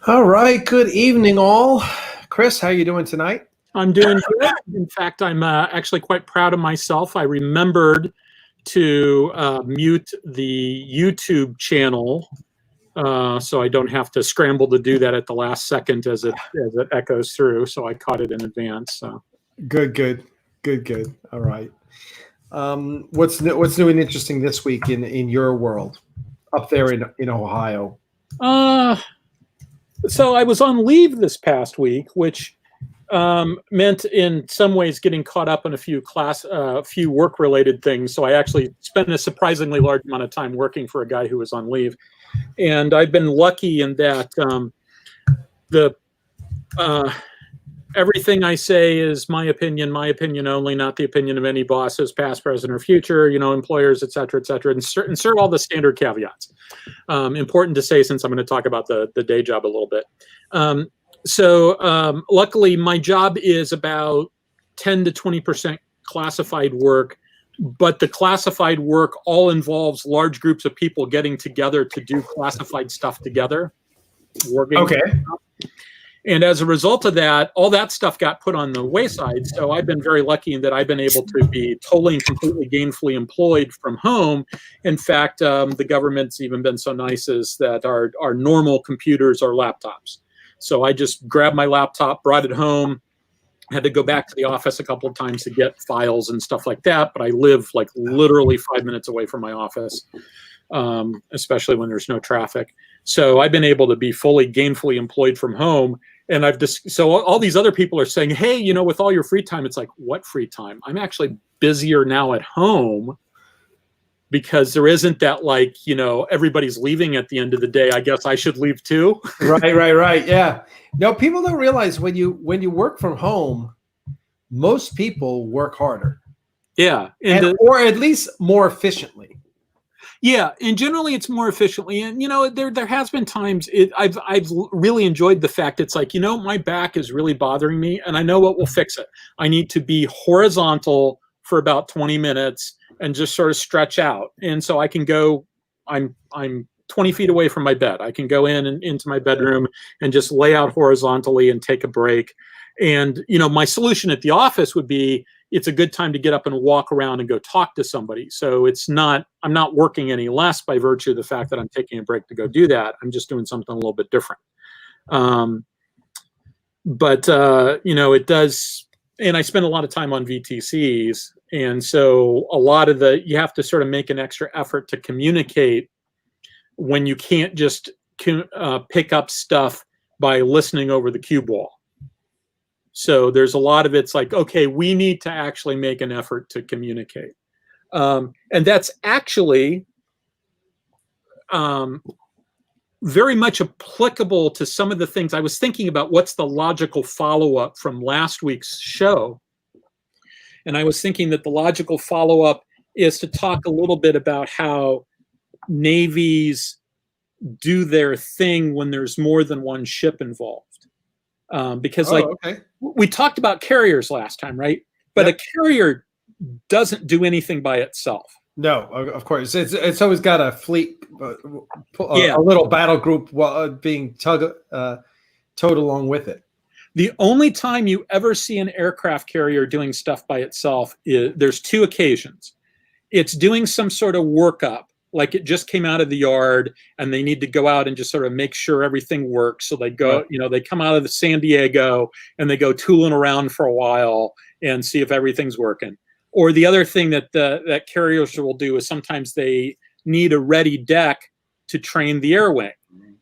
All right. Good evening, all. Chris, how you doing tonight? I'm doing good. In fact, I'm actually quite proud of myself. I remembered to mute the YouTube channel, so I don't have to scramble to do that at the last second as it echoes through. So I caught it in advance. So Good. All right. What's new and interesting this week in your world up there in Ohio? So I was on leave this past week, which meant in some ways getting caught up in a few work-related things. So I actually spent a surprisingly large amount of time working for a guy who was on leave, and I've been lucky in that everything I say is my opinion only, not the opinion of any bosses, past, present, or future. Employers, et cetera, and insert all the standard caveats. Important to say since I'm going to talk about the day job a little bit. So luckily, my job is about 10 to 20% classified work, but the classified work all involves large groups of people getting together to do classified stuff together. Okay. And as a result of that, all that stuff got put on the wayside. So I've been very lucky in that I've been able to be totally and completely gainfully employed from home. In fact, the government's even been so nice as that our normal computers are laptops. So I just grabbed my laptop, brought it home, had to go back to the office a couple of times to get files and stuff like that. But I live like literally 5 minutes away from my office, especially when there's no traffic. So I've been able to be fully gainfully employed from home. And so all these other people are saying, hey, with all your free time, it's like, what free time? I'm actually busier now at home because there isn't that everybody's leaving at the end of the day. I guess I should leave too. Right. Yeah. No, people don't realize when you work from home, most people work harder. Yeah. Or at least more efficiently. Yeah, and generally it's more efficiently. And there has been times I've really enjoyed the fact it's like, my back is really bothering me, and I know what will fix it. I need to be horizontal for about 20 minutes and just sort of stretch out. And so I can go. I'm 20 feet away from my bed. I can go into my bedroom and just lay out horizontally and take a break. And my solution at the office would be, it's a good time to get up and walk around and go talk to somebody. So I'm not working any less by virtue of the fact that I'm taking a break to go do that. I'm just doing something a little bit different. It does, and I spend a lot of time on VTCs. And so a lot of you have to sort of make an extra effort to communicate when you can't just pick up stuff by listening over the cue ball. So there's a lot of it's like, okay, we need to actually make an effort to communicate. And that's actually very much applicable to some of the things I was thinking about. What's the logical follow-up from last week's show? And I was thinking that the logical follow-up is to talk a little bit about how navies do their thing when there's more than one ship involved. Because we talked about carriers last time, right? But a carrier doesn't do anything by itself. No, of course. It's always got a fleet, a little battle group being towed along with it. The only time you ever see an aircraft carrier doing stuff by itself there's two occasions. It's doing some sort of workup, like it just came out of the yard and they need to go out and just sort of make sure everything works. So they go, they come out of the San Diego and they go tooling around for a while and see if everything's working. Or the other thing that carriers will do is sometimes they need a ready deck to train the air wing.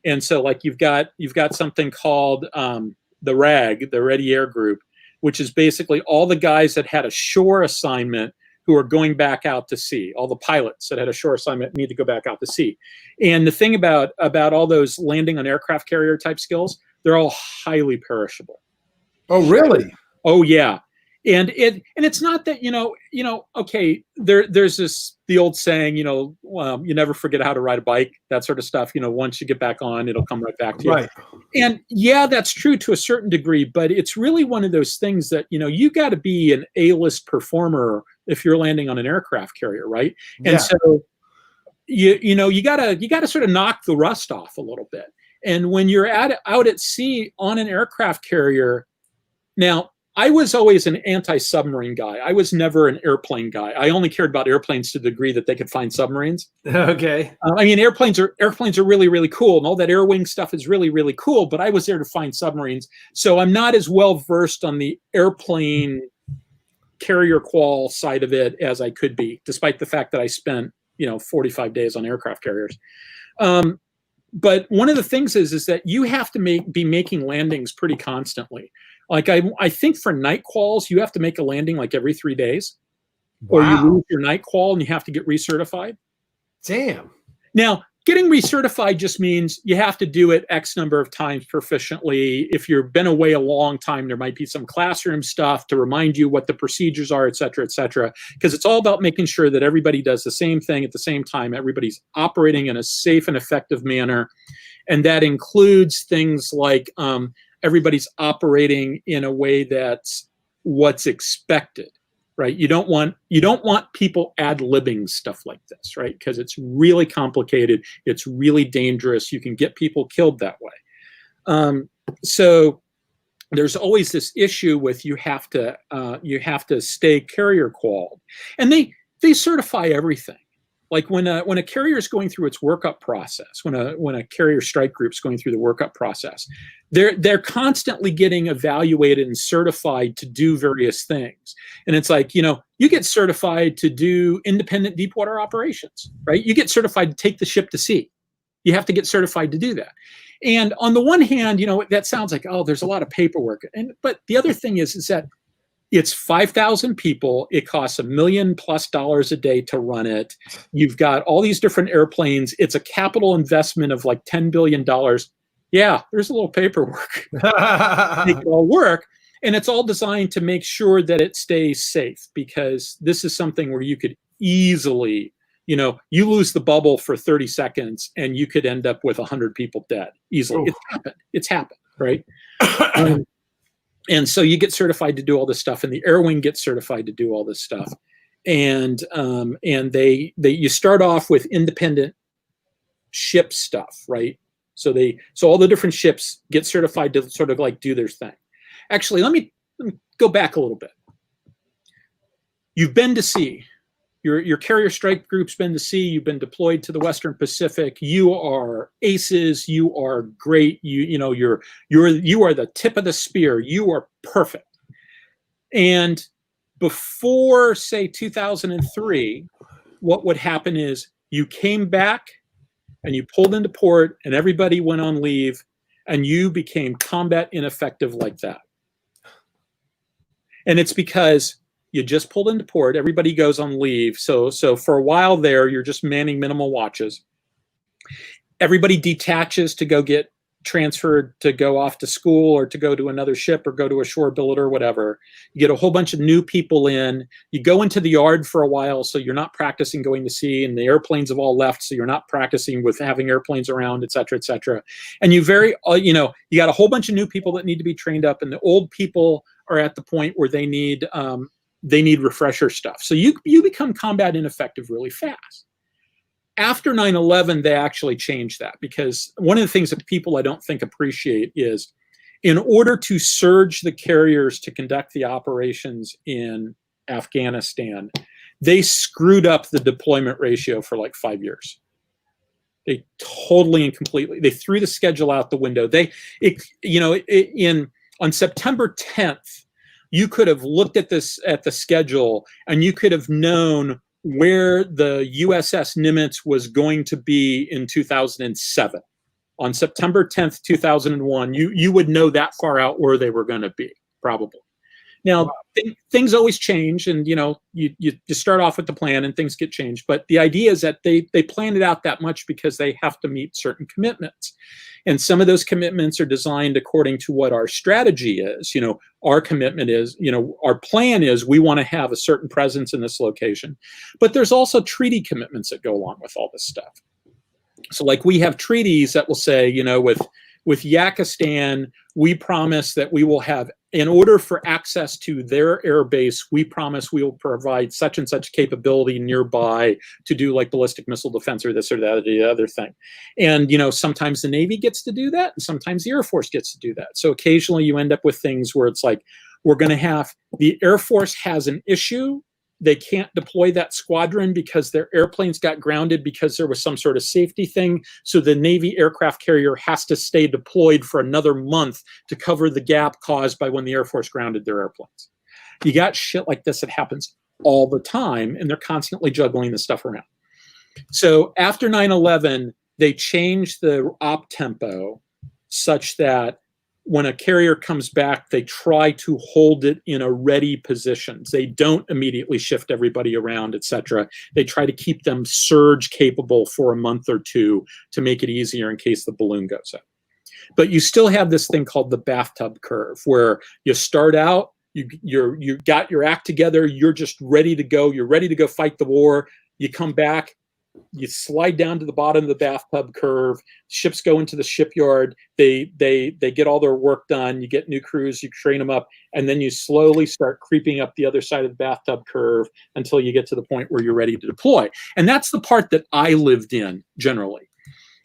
And so like you've got something called the RAG, the Ready Air Group, which is basically all the guys that had a shore assignment who are going back out to sea. All the pilots that had a shore assignment need to go back out to sea. And the thing about all those landing on aircraft carrier type skills, they're all highly perishable. Oh, really? Oh, yeah. And it's not that, okay, there's the old saying, you never forget how to ride a bike, that sort of stuff. Once you get back on, it'll come right back to you. Right. And yeah, that's true to a certain degree, but it's really one of those things that, you got to be an A-list performer if you're landing on an aircraft carrier, right? Yeah. And so you gotta sort of knock the rust off a little bit. And when you're out at sea on an aircraft carrier, now, I was always an anti-submarine guy. I was never an airplane guy. I only cared about airplanes to the degree that they could find submarines. Okay. I mean, airplanes are really, really cool, and all that air wing stuff is really, really cool. But I was there to find submarines, so I'm not as well versed on the airplane carrier qual side of it as I could be, despite the fact that I spent 45 days on aircraft carriers. But one of the things is that you have to be making landings pretty constantly. Like I think for night quals, you have to make a landing like every 3 days, or you lose your night qual and you have to get recertified. Damn. Now, getting recertified just means you have to do it X number of times proficiently. If you've been away a long time, there might be some classroom stuff to remind you what the procedures are, et cetera, because it's all about making sure that everybody does the same thing at the same time. Everybody's operating in a safe and effective manner. And that includes things like everybody's operating in a way that's what's expected, right? You don't want people ad-libbing stuff like this, right? Because it's really complicated. It's really dangerous. You can get people killed that way. So there's always this issue with you have to stay carrier qualified, and they certify everything. Like when a carrier is going through its workup process, when a carrier strike group is going through the workup process, they're constantly getting evaluated and certified to do various things. And it's like, you get certified to do independent deep water operations, right? You get certified to take the ship to sea. You have to get certified to do that. And on the one hand, that sounds like, oh, there's a lot of paperwork. But the other thing is that it's 5,000 people. It costs $1 million+ a day to run it. You've got all these different airplanes. It's a capital investment of like $10 billion. Yeah, there's a little paperwork. Make it all work. And it's all designed to make sure that it stays safe, because this is something where you could easily, you lose the bubble for 30 seconds and you could end up with 100 people dead easily. Oh. It's happened, right? And so you get certified to do all this stuff, and the air wing gets certified to do all this stuff. And you start off with independent ship stuff, right? So all the different ships get certified to sort of like do their thing. Actually, let me go back a little bit. You've been to sea. Your carrier strike group's been to sea. You've been deployed to the Western Pacific. You are aces. You are great. You are the tip of the spear. You are perfect. And before, say, 2003, what would happen is you came back and you pulled into port and everybody went on leave and you became combat ineffective like that. And it's because you just pulled into port, everybody goes on leave. So for a while there, you're just manning minimal watches. Everybody detaches to go get transferred to go off to school or to go to another ship or go to a shore billet or whatever. You get a whole bunch of new people in. You go into the yard for a while, so you're not practicing going to sea, and the airplanes have all left, so you're not practicing with having airplanes around, et cetera, et cetera. And you got a whole bunch of new people that need to be trained up, and the old people are at the point where they need refresher stuff. So you become combat ineffective really fast. After 9/11, they actually changed that, because one of the things that people I don't think appreciate is, in order to surge the carriers to conduct the operations in Afghanistan, they screwed up the deployment ratio for like 5 years. They totally and completely, they threw the schedule out the window. On September 10th, you could have looked at the schedule and you could have known where the USS Nimitz was going to be in 2007. On September 10th, 2001, you would know that far out where they were going to be, probably. Now, things always change, and you start off with the plan and things get changed. But the idea is that they plan it out that much because they have to meet certain commitments. And some of those commitments are designed according to what our strategy is. Our commitment is, our plan is we want to have a certain presence in this location. But there's also treaty commitments that go along with all this stuff. So like we have treaties that will say, with Yakistan, we promise that we will have in order for access to their air base, we promise we will provide such and such capability nearby to do like ballistic missile defense or this or that or the other thing. And, you know, sometimes the Navy gets to do that, and sometimes the Air Force gets to do that. So occasionally you end up with things where it's like, we're going to have, the Air Force has an issue. They can't deploy that squadron because their airplanes got grounded because there was some sort of safety thing. So the Navy aircraft carrier has to stay deployed for another month to cover the gap caused by when the Air Force grounded their airplanes. You got shit like this that happens all the time, and they're constantly juggling this stuff around. So after 9/11, they changed the op tempo such that when a carrier comes back, they try to hold it in a ready position. They don't immediately shift everybody around, etc. They try to keep them surge capable for a month or two to make it easier in case the balloon goes up. But you still have this thing called the bathtub curve, where you start out, you got your act together, you're just ready to go, you're ready to go fight the war. You come back, you slide down to the bottom of the bathtub curve, ships go into the shipyard, they get all their work done, you get new crews, you train them up, and then you slowly start creeping up the other side of the bathtub curve until you get to the point where you're ready to deploy. And that's the part that I lived in generally,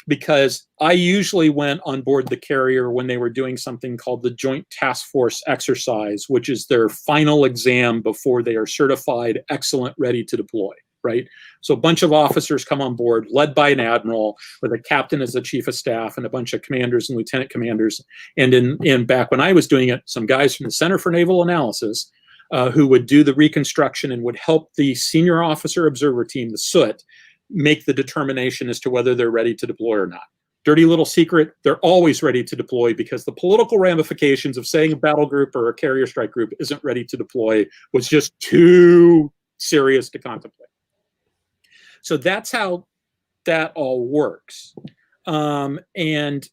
because I usually went on board the carrier when they were doing something called the Joint Task Force exercise, which is their final exam before they are certified excellent, ready to deploy. Right? So a bunch of officers come on board, led by an admiral, with a captain as the chief of staff, and a bunch of commanders and lieutenant commanders. And in back when I was doing it, some guys from the Center for Naval Analysis who would do the reconstruction and would help the senior officer observer team, the SOOT, make the determination as to whether they're ready to deploy or not. Dirty little secret, they're always ready to deploy, because the political ramifications of saying a battle group or a carrier strike group isn't ready to deploy was just too serious to contemplate. So that's how that all works. And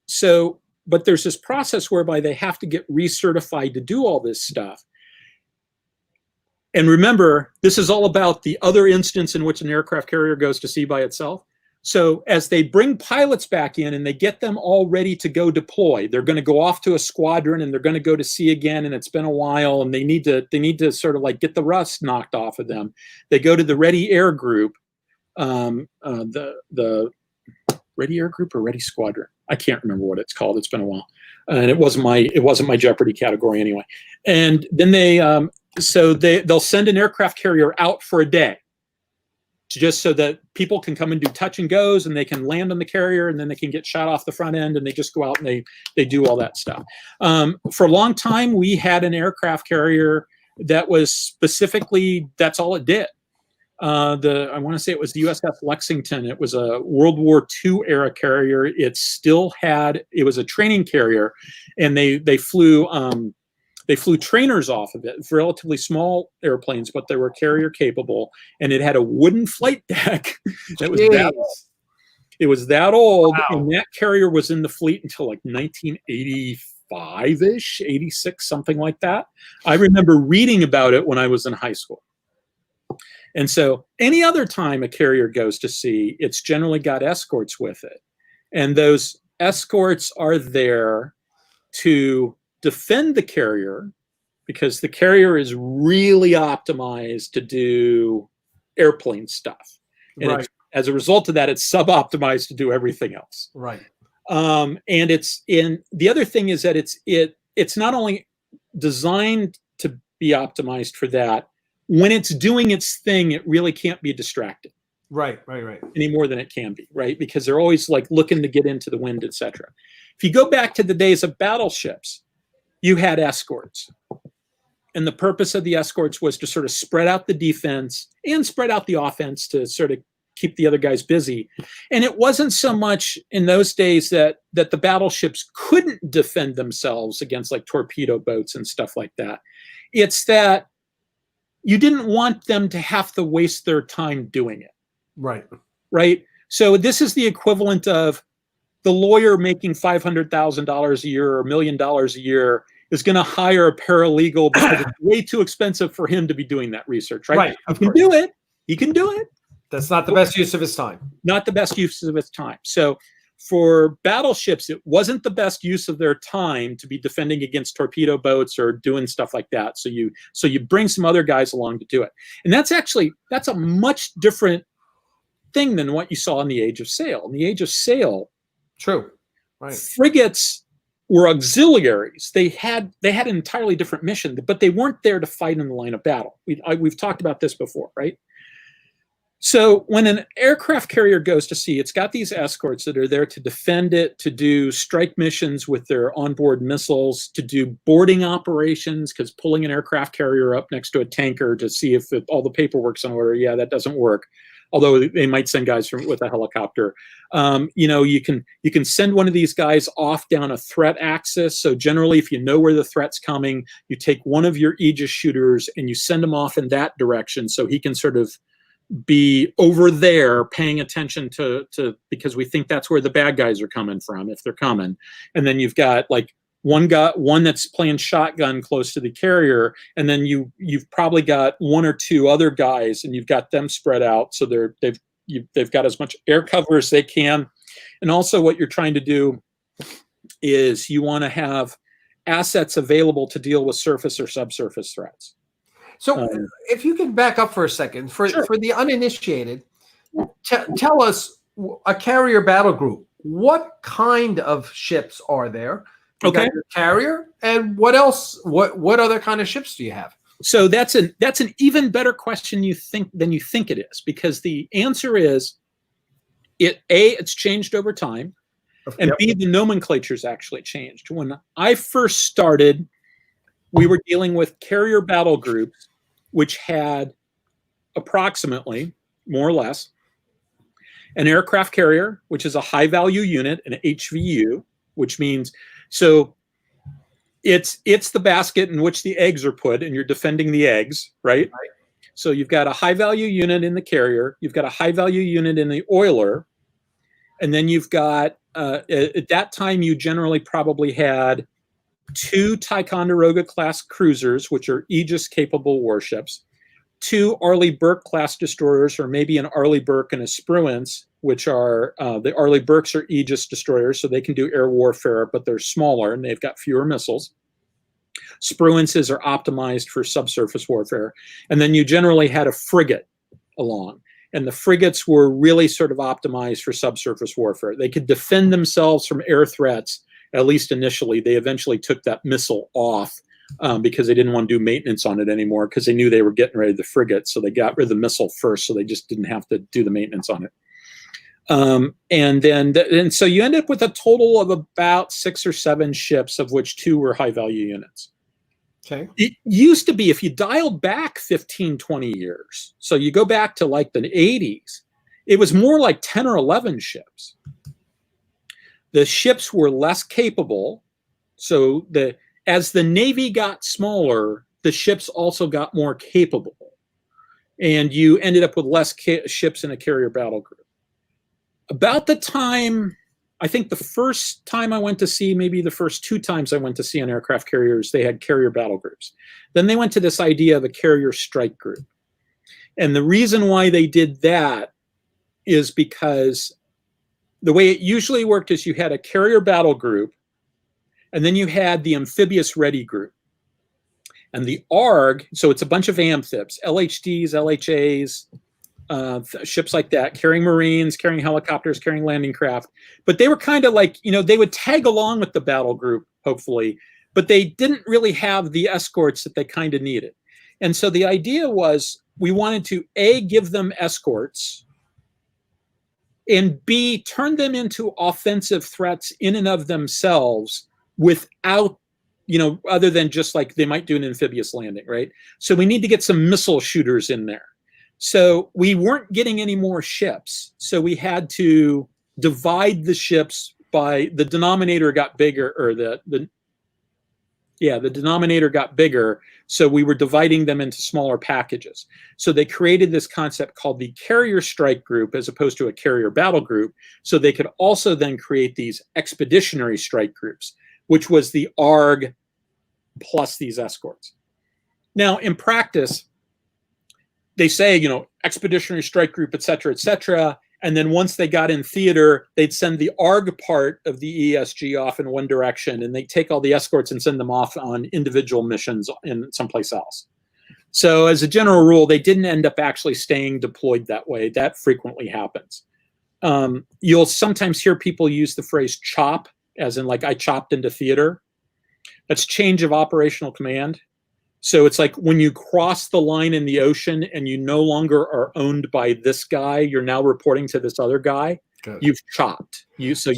so, but there's this process whereby they have to get recertified to do all this stuff. And remember, this is all about the other instance in which an aircraft carrier goes to sea by itself. So as they bring pilots back in and they get them all ready to go deploy, they're going to go off to a squadron and they're going to go to sea again, and it's been a while, and they need to sort of like get the rust knocked off of them. They go to the Ready Air Group. The Ready Air Group or Ready Squadron, I can't remember what it's called. It's been a while, and it wasn't my Jeopardy category anyway. And then they'll send an aircraft carrier out for a day, just so that people can come and do touch and goes, and they can land on the carrier, and then they can get shot off the front end, and they just go out and they do all that stuff. For a long time, we had an aircraft carrier that was specifically, that's all it did. I want to say it was the Usf Lexington. It was a World War II era carrier. It was a training carrier, and they flew trainers off of it, relatively small airplanes, but they were carrier capable, and it had a wooden flight deck that was that old. It was that old, wow. And that carrier was in the fleet until like 1985-ish, 86, something like that. I remember reading about it when I was in high school. And so any other time a carrier goes to sea, it's generally got escorts with it. And those escorts are there to defend the carrier, because the carrier is really optimized to do airplane stuff. And right. As a result of that, it's sub-optimized to do everything else. Right. And the other thing is that it's not only designed to be optimized for that, when it's doing its thing, it really can't be distracted. Right. Any more than it can be, right? Because they're always like looking to get into the wind, etc. If you go back to the days of battleships, you had escorts. And the purpose of the escorts was to sort of spread out the defense and spread out the offense to sort of keep the other guys busy. And it wasn't so much in those days that the battleships couldn't defend themselves against like torpedo boats and stuff like that. It's that you didn't want them to have to waste their time doing it. Right. So this is the equivalent of the lawyer making $500,000 a year or $1 million a year is going to hire a paralegal because it's way too expensive for him to be doing that research. Right. He can do it. He can do it. That's not the best use of his time. Not the best use of his time. So For battleships, it wasn't the best use of their time to be defending against torpedo boats or doing stuff like that. So you bring some other guys along to do it. And that's a much different thing than what you saw in the Age of Sail. In the Age of Sail, true, right, frigates were auxiliaries. They had an entirely different mission, but they weren't there to fight in the line of battle. We've talked about this before, right? So when an aircraft carrier goes to sea, it's got these escorts that are there to defend it, to do strike missions with their onboard missiles, to do boarding operations, because pulling an aircraft carrier up next to a tanker to see if all the paperwork's in order, yeah, that doesn't work. Although they might send guys with a helicopter. You can send one of these guys off down a threat axis. So generally, if you know where the threat's coming, you take one of your Aegis shooters and you send him off in that direction so he can sort of be over there paying attention to because we think that's where the bad guys are coming from, if they're coming. And then you've got like one that's playing shotgun close to the carrier, and then you've probably got one or two other guys, and you've got them spread out so they've got as much air cover as they can. And also what you're trying to do is you want to have assets available to deal with surface or subsurface threats. So if you can back up for a second, for the uninitiated, tell us a carrier battle group. What kind of ships are there? You got your carrier, and what else? What other kind of ships do you have? So that's an even better question than you think it is, because the answer is it's changed over time, and B, the nomenclature's actually changed. When I first started, we were dealing with carrier battle groups, which had approximately, more or less, an aircraft carrier, which is a high value unit, an HVU, which means, so it's the basket in which the eggs are put, and you're defending the eggs, right? So you've got a high value unit in the carrier, you've got a high value unit in the oiler, and then you've got, at that time, you generally probably had 2 Ticonderoga class cruisers, which are Aegis capable warships, 2 Arleigh Burke class destroyers, or maybe an Arleigh Burke and a Spruance, which are the Arleigh Burkes are Aegis destroyers, so they can do air warfare, but they're smaller and they've got fewer missiles. Spruances are optimized for subsurface warfare. And then you generally had a frigate along. And the frigates were really sort of optimized for subsurface warfare. They could defend themselves from air threats, at least initially. They eventually took that missile off because they didn't want to do maintenance on it anymore, because they knew they were getting rid of the frigate. So they got rid of the missile first, so they just didn't have to do the maintenance on it. And so you end up with a total of about 6 or 7 ships, of which 2 were high value units. Okay. It used to be, if you dialed back 15, 20 years, so you go back to like the 80s, it was more like 10 or 11 ships. The ships were less capable. So as the Navy got smaller, the ships also got more capable. And you ended up with less ships in a carrier battle group. About the time, I think the first time I went to sea, maybe the first 2 times I went to sea on aircraft carriers, they had carrier battle groups. Then they went to this idea of a carrier strike group. And the reason why they did that is because the way it usually worked is you had a carrier battle group, and then you had the amphibious ready group. And the ARG, so it's a bunch of amphibs, LHDs, LHAs, ships like that, carrying Marines, carrying helicopters, carrying landing craft. But they were kind of like, they would tag along with the battle group, hopefully, but they didn't really have the escorts that they kind of needed. And so the idea was we wanted to, A, give them escorts, and B, turn them into offensive threats in and of themselves without, other than just like they might do an amphibious landing, right? So we need to get some missile shooters in there. So we weren't getting any more ships. So we had to divide the ships by, the denominator got bigger, or the denominator got bigger. So we were dividing them into smaller packages. So they created this concept called the carrier strike group as opposed to a carrier battle group. So they could also then create these expeditionary strike groups, which was the ARG plus these escorts. Now, in practice, they say, expeditionary strike group, et cetera, And then once they got in theater, they'd send the ARG part of the ESG off in one direction, and they take all the escorts and send them off on individual missions in someplace else. So as a general rule, they didn't end up actually staying deployed that way. That frequently happens. You'll sometimes hear people use the phrase chop, as in like I chopped into theater. That's change of operational command. So it's like when you cross the line in the ocean and you no longer are owned by this guy, you're now reporting to this other guy. Good. You've chopped. So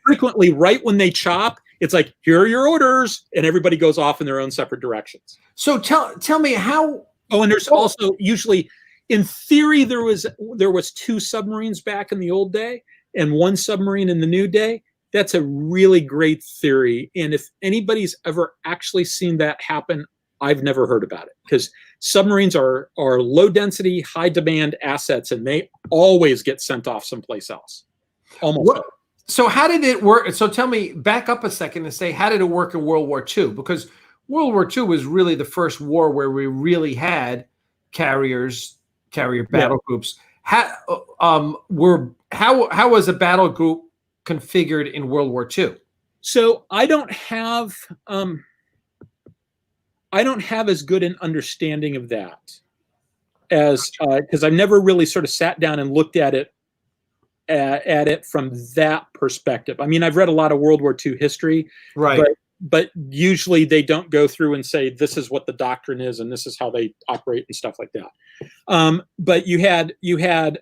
frequently, right when they chop, it's like, here are your orders, and everybody goes off in their own separate directions. So tell me how. Oh, and there's also usually, in theory, there was 2 submarines back in the old day and 1 submarine in the new day. That's a really great theory. And if anybody's ever actually seen that happen, I've never heard about it, because submarines are low density, high demand assets, and they always get sent off someplace else. Almost. So how did it work? So tell me, back up a second and say, how did it work in World War II? Because World War II was really the first war where we really had carrier battle groups. How was a battle group configured in World War II? So I don't have as good an understanding of that as because I've never really sort of sat down and looked at it from that perspective. I mean, I've read a lot of World War II history, right? But usually they don't go through and say this is what the doctrine is and this is how they operate and stuff like that. But you had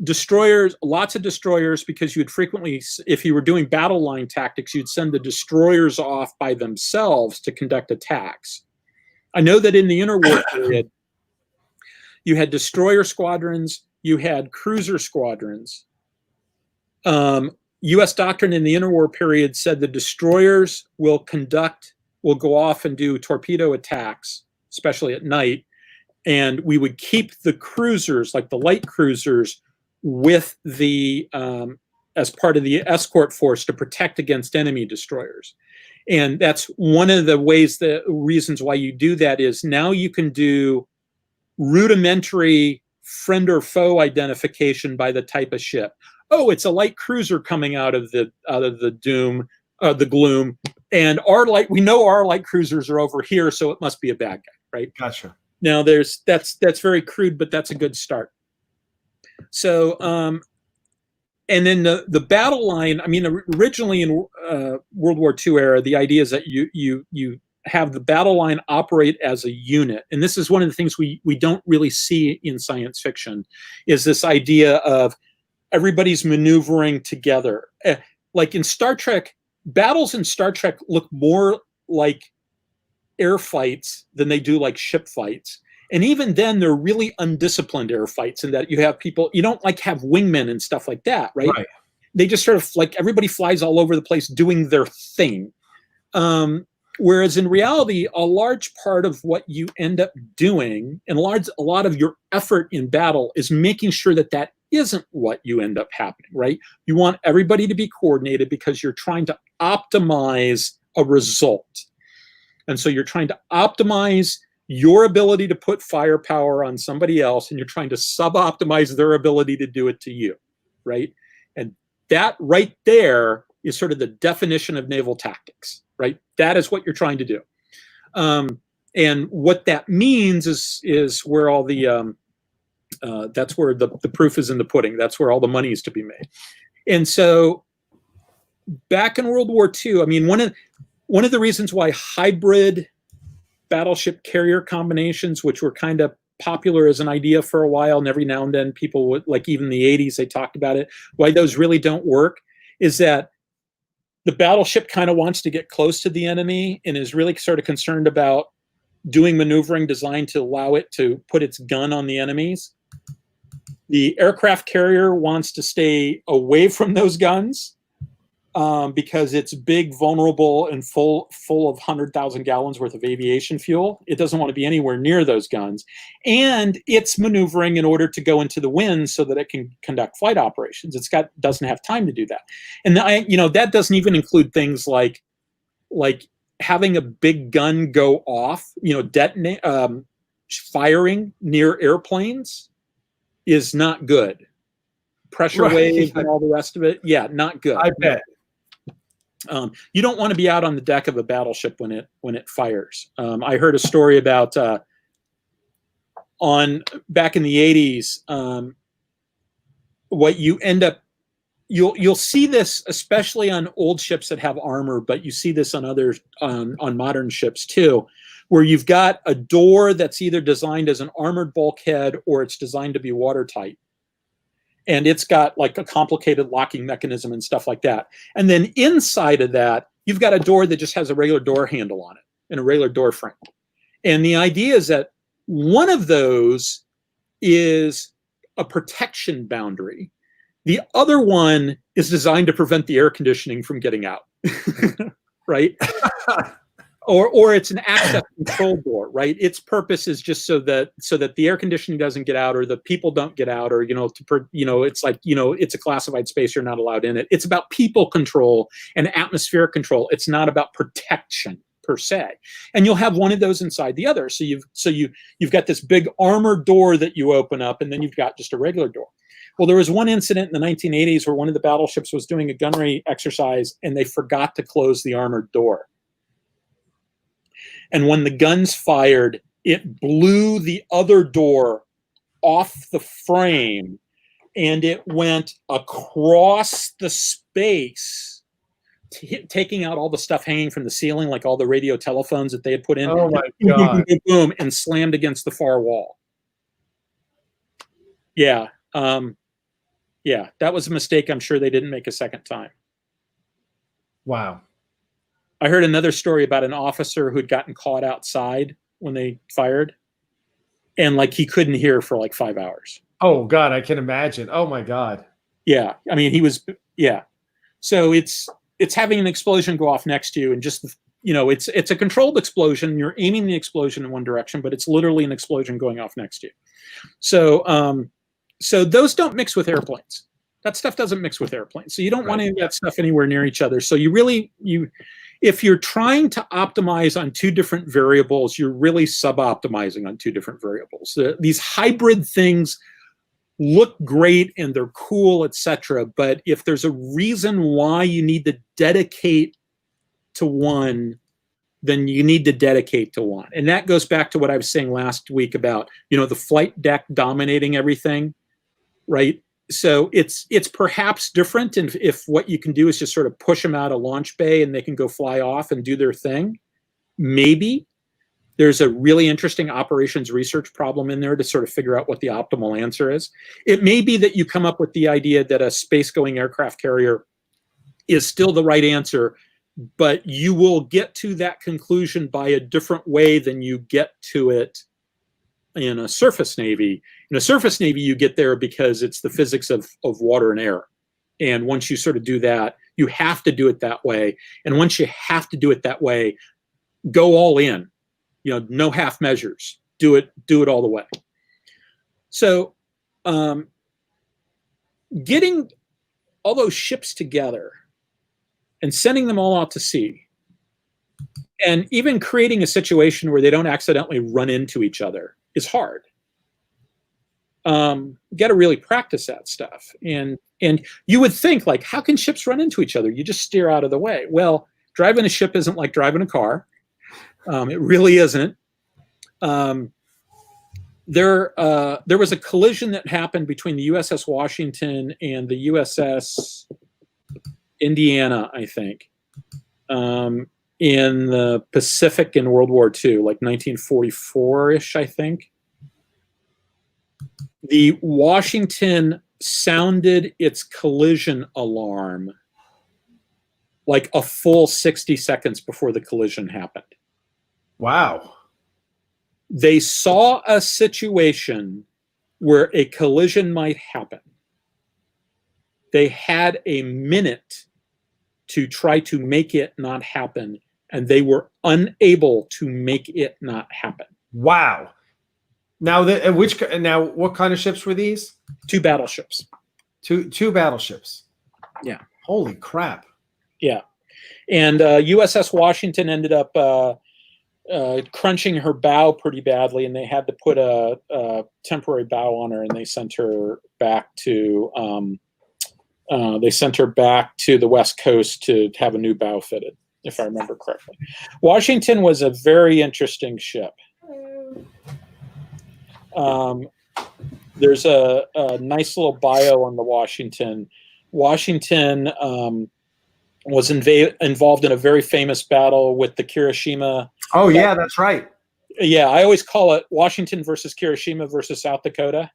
destroyers, lots of destroyers, because you'd frequently, if you were doing battle line tactics, you'd send the destroyers off by themselves to conduct attacks. I know that in the interwar period, you had destroyer squadrons, you had cruiser squadrons. U.S. doctrine in the interwar period said the destroyers will go off and do torpedo attacks, especially at night, and we would keep the cruisers, like the light cruisers, with the as part of the escort force to protect against enemy destroyers. And that's one of the reasons why you do that is now you can do rudimentary friend or foe identification by the type of ship. Oh, it's a light cruiser coming out of the gloom, and we know our light cruisers are over here, so it must be a bad guy, right? Gotcha. Now that's very crude, but that's a good start. So, and then the battle line. I mean, originally in World War II era, the idea is that you have the battle line operate as a unit, and this is one of the things we don't really see in science fiction, is this idea of everybody's maneuvering together. Like in Star Trek, battles in Star Trek look more like air fights than they do like ship fights. And even then, they're really undisciplined air fights in that you have people, you don't like have wingmen and stuff like that, right? They just sort of like everybody flies all over the place doing their thing. Whereas in reality, a large part of what you end up doing and a lot of your effort in battle is making sure that that isn't what you end up happening, right? You want everybody to be coordinated because you're trying to optimize a result. And so you're trying to optimize your ability to put firepower on somebody else, and you're trying to sub-optimize their ability to do it to you, right? And that right there is sort of the definition of naval tactics, right? That is what you're trying to do. And what that means is where all the, that's where the proof is in the pudding. That's where all the money is to be made. And so back in World War II, I mean, one of the reasons why hybrid battleship carrier combinations, which were kind of popular as an idea for a while, and every now and then people would, like even in the 80s, they talked about it, why those really don't work is that the battleship kind of wants to get close to the enemy and is really sort of concerned about doing maneuvering designed to allow it to put its gun on the enemies. The aircraft carrier wants to stay away from those guns because it's big, vulnerable, and full of 100,000 gallons worth of aviation fuel. It doesn't want to be anywhere near those guns. And it's maneuvering in order to go into the wind so that it can conduct flight operations. Doesn't have time to do that. And that doesn't even include things like having a big gun go off, detonate, firing near airplanes. is not good. Pressure waves and all the rest of it, yeah, not good. I bet. You don't want to be out on the deck of a battleship when it fires. I heard a story about back in the 80s. What you end up, you'll see this especially on old ships that have armor, but you see this on others on modern ships too, where you've got a door that's either designed as an armored bulkhead or it's designed to be watertight. And it's got like a complicated locking mechanism and stuff like that. And then inside of that, you've got a door that just has a regular door handle on it and a regular door frame. And the idea is that one of those is a protection boundary. The other one is designed to prevent the air conditioning from getting out, right? Or it's an access control door, right? Its purpose is just so that the air conditioning doesn't get out, or the people don't get out, or it's like it's a classified space, you're not allowed in it. It's about people control and atmospheric control. It's not about protection per se. And you'll have one of those inside the other. So you've got this big armored door that you open up, and then you've got just a regular door. Well, there was one incident in the 1980s where one of the battleships was doing a gunnery exercise, and they forgot to close the armored door. And when the guns fired, it blew the other door off the frame, and it went across the space, taking out all the stuff hanging from the ceiling, like all the radio telephones that they had put in. Oh my God. Boom, boom, and slammed against the far wall. Yeah. Yeah, that was a mistake I'm sure they didn't make a second time. Wow. I heard another story about an officer who'd gotten caught outside when they fired, and like he couldn't hear for like 5 hours. Oh God, I can imagine. Oh my God. Yeah, I mean, he was, yeah. So it's having an explosion go off next to you, and just, it's a controlled explosion. You're aiming the explosion in one direction, but it's literally an explosion going off next to you. So those don't mix with airplanes. That stuff doesn't mix with airplanes. So you don't want any of that stuff anywhere near each other. So if you're trying to optimize on two different variables, you're really sub-optimizing on two different variables. These hybrid things look great and they're cool, etc. But if there's a reason why you need to dedicate to one, then you need to dedicate to one. And that goes back to what I was saying last week about, the flight deck dominating everything, right? So it's perhaps different if what you can do is just sort of push them out of launch bay and they can go fly off and do their thing. Maybe there's a really interesting operations research problem in there to sort of figure out what the optimal answer is. It may be that you come up with the idea that a space-going aircraft carrier is still the right answer, but you will get to that conclusion by a different way than you get to it in a surface Navy. In a surface Navy, you get there because it's the physics of water and air. And once you sort of do that, you have to do it that way. And once you have to do it that way, go all in. No half measures. Do it all the way. So getting all those ships together and sending them all out to sea, and even creating a situation where they don't accidentally run into each other is hard. You got to really practice that stuff. And you would think, like, how can ships run into each other? You just steer out of the way. Well, driving a ship isn't like driving a car. It really isn't. There was a collision that happened between the USS Washington and the USS Indiana, I think, in the Pacific in World War II, like 1944-ish, I think. The Washington sounded its collision alarm like a full 60 seconds before the collision happened. Wow. They saw a situation where a collision might happen. They had a minute to try to make it not happen, and they were unable to make it not happen. Wow. Now, what kind of ships were these? 2 battleships. Two battleships. Yeah. Holy crap. Yeah. And USS Washington ended up crunching her bow pretty badly, and they had to put a temporary bow on her, and they sent her back to the West Coast to have a new bow fitted, if I remember correctly. Washington was a very interesting ship. There's a nice little bio on the Washington. Washington was involved in a very famous battle with the Kirishima. Oh, yeah, that's right. Yeah, I always call it Washington versus Kirishima versus South Dakota,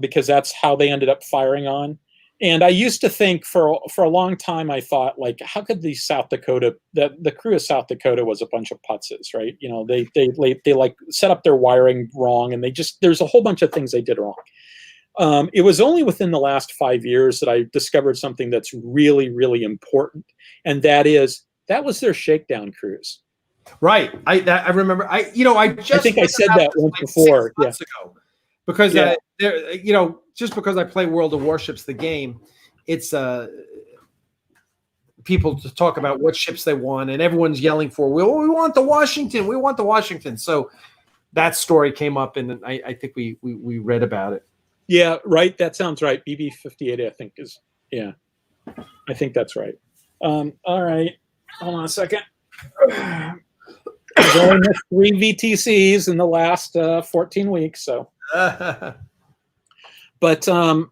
because that's how they ended up firing on. And I used to think for a long time, I thought, like, how could the South Dakota, the crew of South Dakota was a bunch of putzes, right? You know, they like set up their wiring wrong, and there's a whole bunch of things they did wrong. It was only within the last 5 years that I discovered something that's really, really important, and that was their shakedown cruise. Right. I remember. I think I said that once before. 6 months ago, because just because I play World of Warships, the game, it's people to talk about what ships they want, and everyone's yelling for, we want the Washington, we want the Washington. So that story came up, and I think we read about it. Yeah, right. That sounds right. BB-58, I think is, yeah. I think that's right. All right. Hold on a second. I've only missed 3 VTCs in the last 14 weeks, so. But so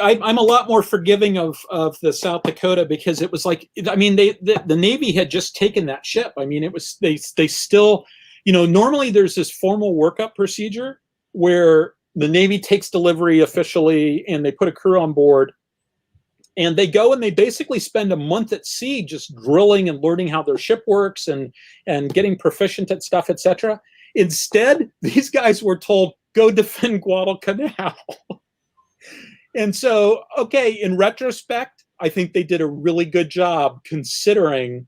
I'm a lot more forgiving of the South Dakota, because it was like, I mean, the Navy had just taken that ship. I mean, it was they still, normally there's this formal workup procedure where the Navy takes delivery officially and they put a crew on board, and they go and they basically spend a month at sea just drilling and learning how their ship works and getting proficient at stuff, etc. Instead, these guys were told, go defend Guadalcanal. And so, okay, in retrospect, I think they did a really good job, considering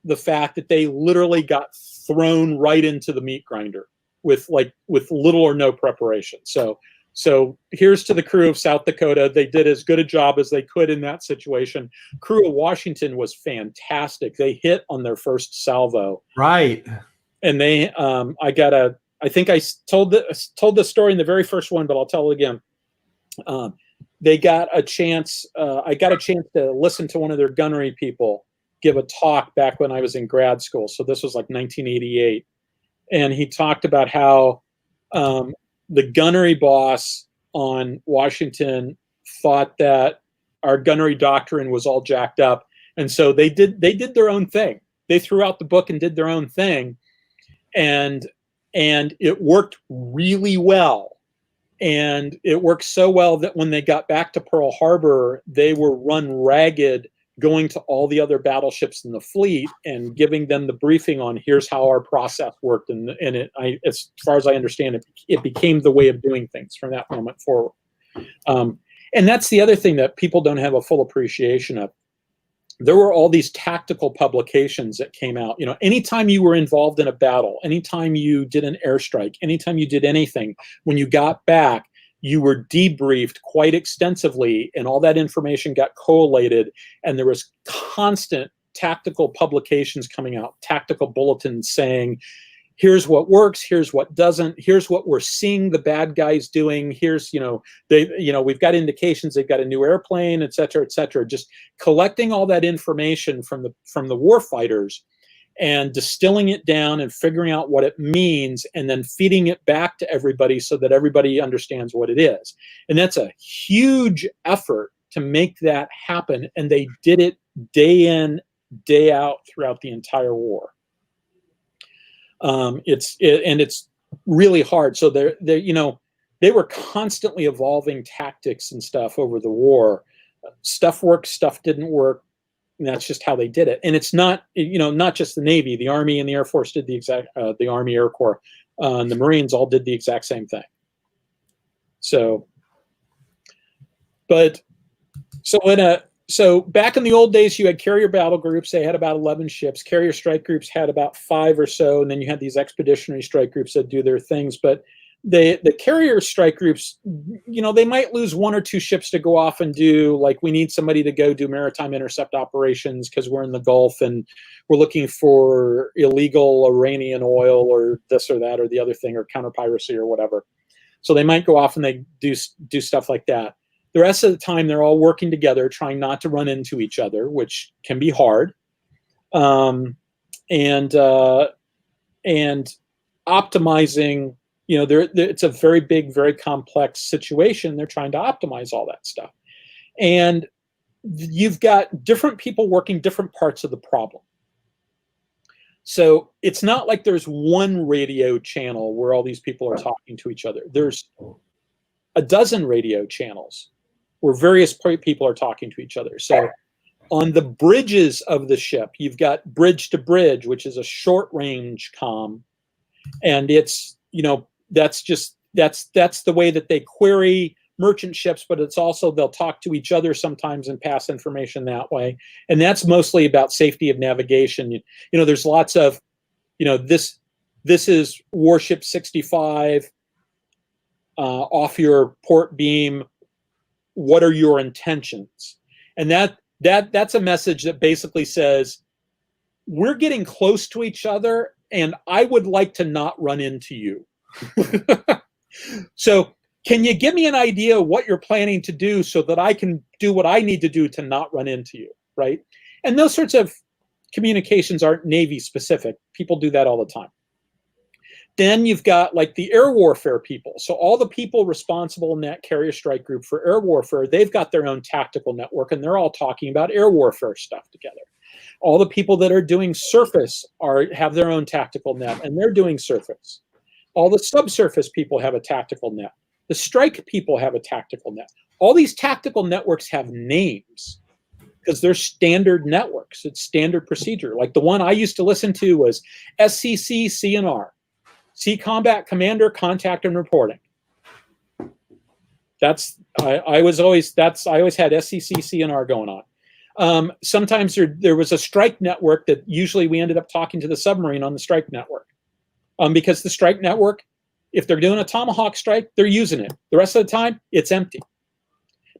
the fact that they literally got thrown right into the meat grinder with little or no preparation. So here's to the crew of South Dakota. They did as good a job as they could in that situation. Crew of Washington was fantastic. They hit on their first salvo. Right. And they, I think I told the story in the very first one, but I'll tell it again. They got a chance. I got a chance to listen to one of their gunnery people give a talk back when I was in grad school. So this was like 1988. And he talked about how the gunnery boss on Washington thought that our gunnery doctrine was all jacked up. And so they did their own thing. They threw out the book and did their own thing. And it worked really well. And it worked so well that when they got back to Pearl Harbor, they were run ragged, going to all the other battleships in the fleet and giving them the briefing on here's how our process worked. And as far as I understand it, it became the way of doing things from that moment forward. And that's the other thing that people don't have a full appreciation of. There were all these tactical publications that came out. Anytime you were involved in a battle, anytime you did an airstrike, anytime you did anything, when you got back, you were debriefed quite extensively, and all that information got collated, and there was constant tactical publications coming out, tactical bulletins saying, here's what works, here's what doesn't, here's what we're seeing the bad guys doing, here's, we've got indications they've got a new airplane, et cetera, just collecting all that information from the war fighters and distilling it down and figuring out what it means, and then feeding it back to everybody so that everybody understands what it is. And that's a huge effort to make that happen. And they did it day in, day out throughout the entire war. It's really hard. So they were constantly evolving tactics and stuff over the war. Stuff worked, stuff didn't work. And that's just how they did it. And it's not, not just the Navy, the Army and the Air Force did the exact, the Army Air Corps, and the Marines all did the exact same thing. So back in the old days, you had carrier battle groups. They had about 11 ships. Carrier strike groups had about 5 or so. And then you had these expeditionary strike groups that do their things. But the carrier strike groups, they might lose 1 or 2 ships to go off and do, like, we need somebody to go do maritime intercept operations because we're in the Gulf and we're looking for illegal Iranian oil or this or that or the other thing, or counter piracy or whatever. So they might go off and they do stuff like that. The rest of the time, they're all working together, trying not to run into each other, which can be hard. And optimizing, it's a very big, very complex situation. They're trying to optimize all that stuff. And you've got different people working different parts of the problem. So it's not like there's one radio channel where all these people are talking to each other. There's a dozen radio channels where various people are talking to each other. So on the bridges of the ship, you've got bridge to bridge, which is a short range comm. And it's, that's the way that they query merchant ships, but it's also they'll talk to each other sometimes and pass information that way. And that's mostly about safety of navigation. There's lots of, this is warship 65 off your port beam. What are your intentions? And that's a message that basically says, we're getting close to each other and I would like to not run into you. So can you give me an idea of what you're planning to do so that I can do what I need to do to not run into you, right? And those sorts of communications aren't Navy specific. People do that all the time. Then you've got like the air warfare people. So all the people responsible in that carrier strike group for air warfare, they've got their own tactical network and they're all talking about air warfare stuff together. All the people that are doing surface have their own tactical net and they're doing surface. All the subsurface people have a tactical net. The strike people have a tactical net. All these tactical networks have names because they're standard networks. It's standard procedure. Like the one I used to listen to was SCC CNR, Sea Combat Commander Contact and Reporting. I always had SCC CNR going on. Sometimes there was a strike network that usually we ended up talking to the submarine on the strike network, because the strike network, if they're doing a Tomahawk strike, they're using it. The rest of the time, it's empty.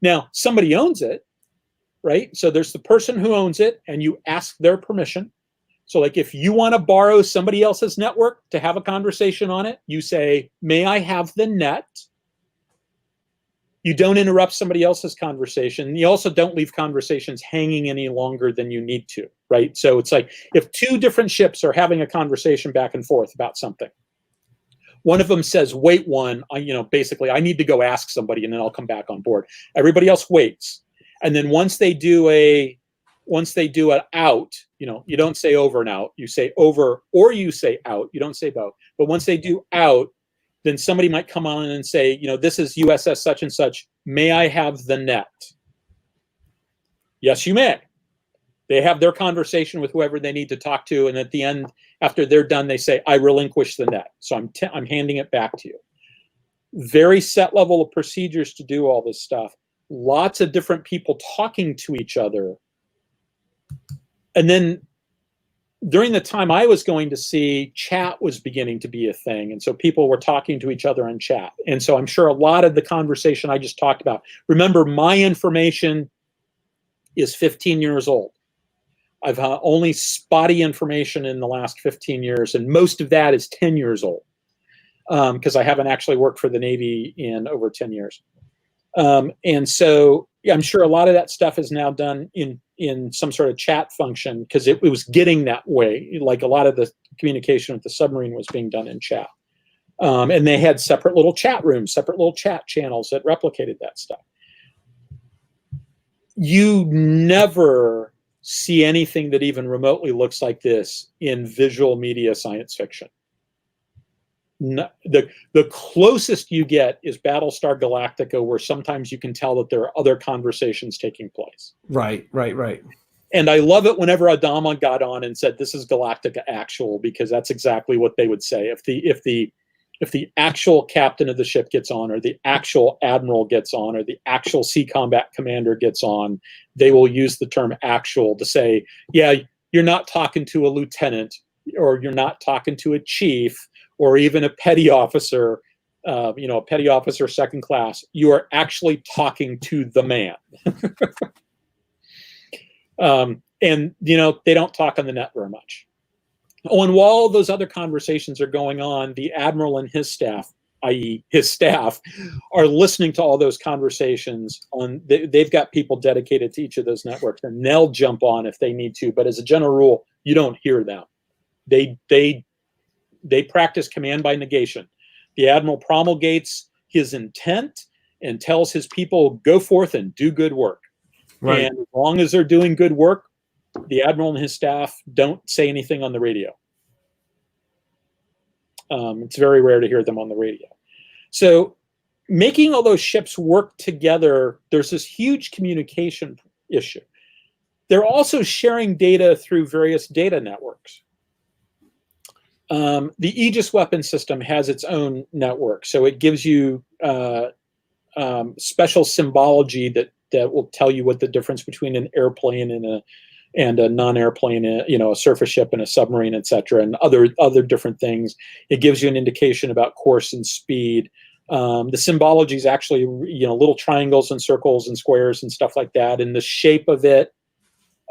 Now, somebody owns it, right? So there's the person who owns it, and you ask their permission. So like if you want to borrow somebody else's network to have a conversation on it, you say, may I have the net? You don't interrupt somebody else's conversation. You also don't leave conversations hanging any longer than you need to, right? So it's like if 2 different ships are having a conversation back and forth about something, one of them says, wait one, basically I need to go ask somebody and then I'll come back on board. Everybody else waits. And then once they do an out, you don't say over and out, you say over or you say out, you don't say both. But once they do out, then somebody might come on and say, this is USS such and such, may I have the net? Yes, you may. They have their conversation with whoever they need to talk to, and at the end, after they're done, they say, I relinquish the net. So I'm handing it back to you. Very set level of procedures to do all this stuff. Lots of different people talking to each other. And then during the time I was going to sea, chat was beginning to be a thing. And so people were talking to each other on chat. And so I'm sure a lot of the conversation I just talked about, remember my information is 15 years old. I've only spotty information in the last 15 years, and most of that is 10 years old because I haven't actually worked for the Navy in over 10 years. And so I'm sure a lot of that stuff is now done in some sort of chat function because it was getting that way. Like a lot of the communication with the submarine was being done in chat. And they had separate little chat rooms, separate little chat channels that replicated that stuff. You never see anything that even remotely looks like this in visual media science fiction. The closest you get is Battlestar Galactica, where sometimes you can tell that there are other conversations taking place. Right. And I love it whenever Adama got on and said, this is Galactica actual, because that's exactly what they would say. If the actual captain of the ship gets on, or the actual admiral gets on, or the actual sea combat commander gets on, they will use the term actual to say, yeah, you're not talking to a lieutenant, or you're not talking to a chief, or even a petty officer. a petty officer, second class. You are actually talking to the man. And they don't talk on the net very much. Oh, and while those other conversations are going on, the admiral and his staff, i.e. his staff, are listening to all those conversations. They've got people dedicated to each of those networks, and they'll jump on if they need to. But as a general rule, you don't hear them. They practice command by negation. The admiral promulgates his intent and tells his people, go forth and do good work. Right. And as long as they're doing good work, the admiral and his staff don't say anything on the radio. It's very rare to hear them on the radio. So making all those ships work together, there's this huge communication issue. They're also sharing data through various data networks. The Aegis weapon system has its own network, so it gives you special symbology that will tell you what the difference between an airplane and a non-airplane, a surface ship and a submarine, etc., and other different things. It gives you an indication about course and speed. The symbology is actually little triangles and circles and squares and stuff like that, and the shape of it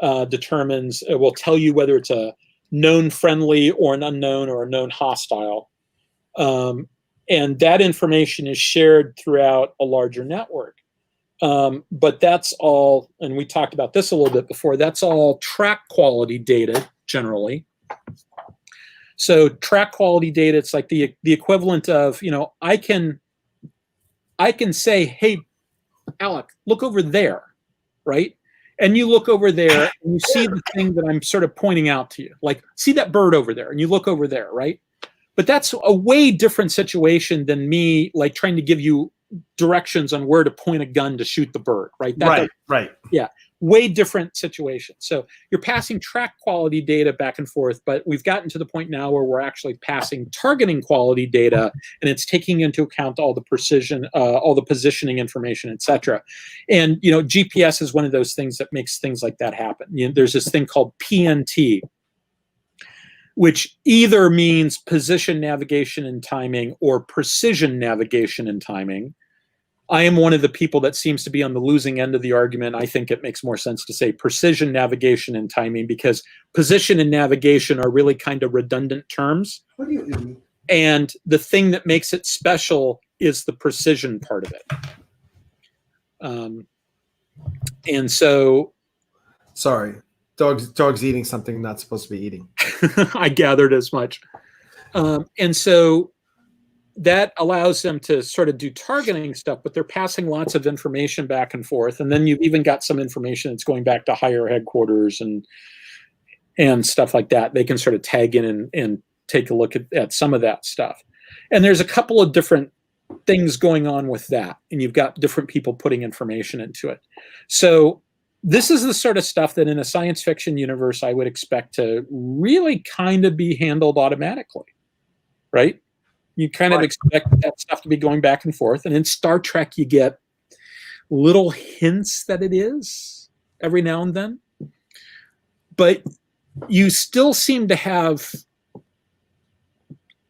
will tell you whether it's a known friendly or an unknown or a known hostile. And that information is shared throughout a larger network. But that's all, and we talked about this a little bit before, that's all track quality data generally. So track quality data, it's like the equivalent of, I can say, hey, Alec, look over there, right? And you look over there and you see the thing that I'm sort of pointing out to you. Like, see that bird over there, and you look over there, right? But that's a way different situation than me, like, trying to give you directions on where to point a gun to shoot the bird, right? Right. Yeah, way different situation. So you're passing track quality data back and forth, but we've gotten to the point now where we're actually passing targeting quality data, and it's taking into account all the precision, all the positioning information, etc. And GPS is one of those things that makes things like that happen. There's this thing called PNT, which either means position, navigation, and timing, or precision, navigation, and timing. I am one of the people that seems to be on the losing end of the argument. I think it makes more sense to say precision, navigation, and timing, because position and navigation are really kind of redundant terms. What do you mean? And the thing that makes it special is the precision part of it. And so... Sorry. Dog's eating something not supposed to be eating. I gathered as much. And so that allows them to sort of do targeting stuff, but they're passing lots of information back and forth. And then you've even got some information that's going back to higher headquarters and stuff like that. They can sort of tag in and take a look at some of that stuff. And there's a couple of different things going on with that. And you've got different people putting information into it. So this is the sort of stuff that in a science fiction universe I would expect to really kind of be handled automatically, right? You kind of expect that stuff to be going back and forth. And in Star Trek, you get little hints that it is every now and then. But you still seem to have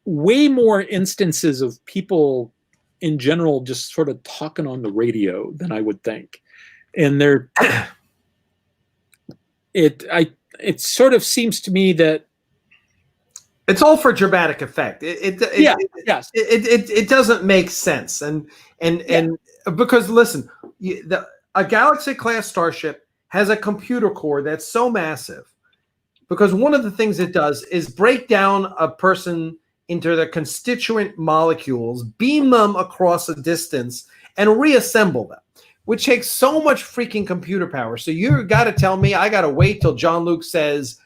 way more instances of people in general just sort of talking on the radio than I would think. And they're... It sort of seems to me that it's all for dramatic effect. Yes. It doesn't make sense, and because listen, a Galaxy class starship has a computer core that's so massive, because one of the things it does is break down a person into their constituent molecules, beam them across a distance, and reassemble them, which takes so much freaking computer power. So you got to tell me I got to wait till John Luke says,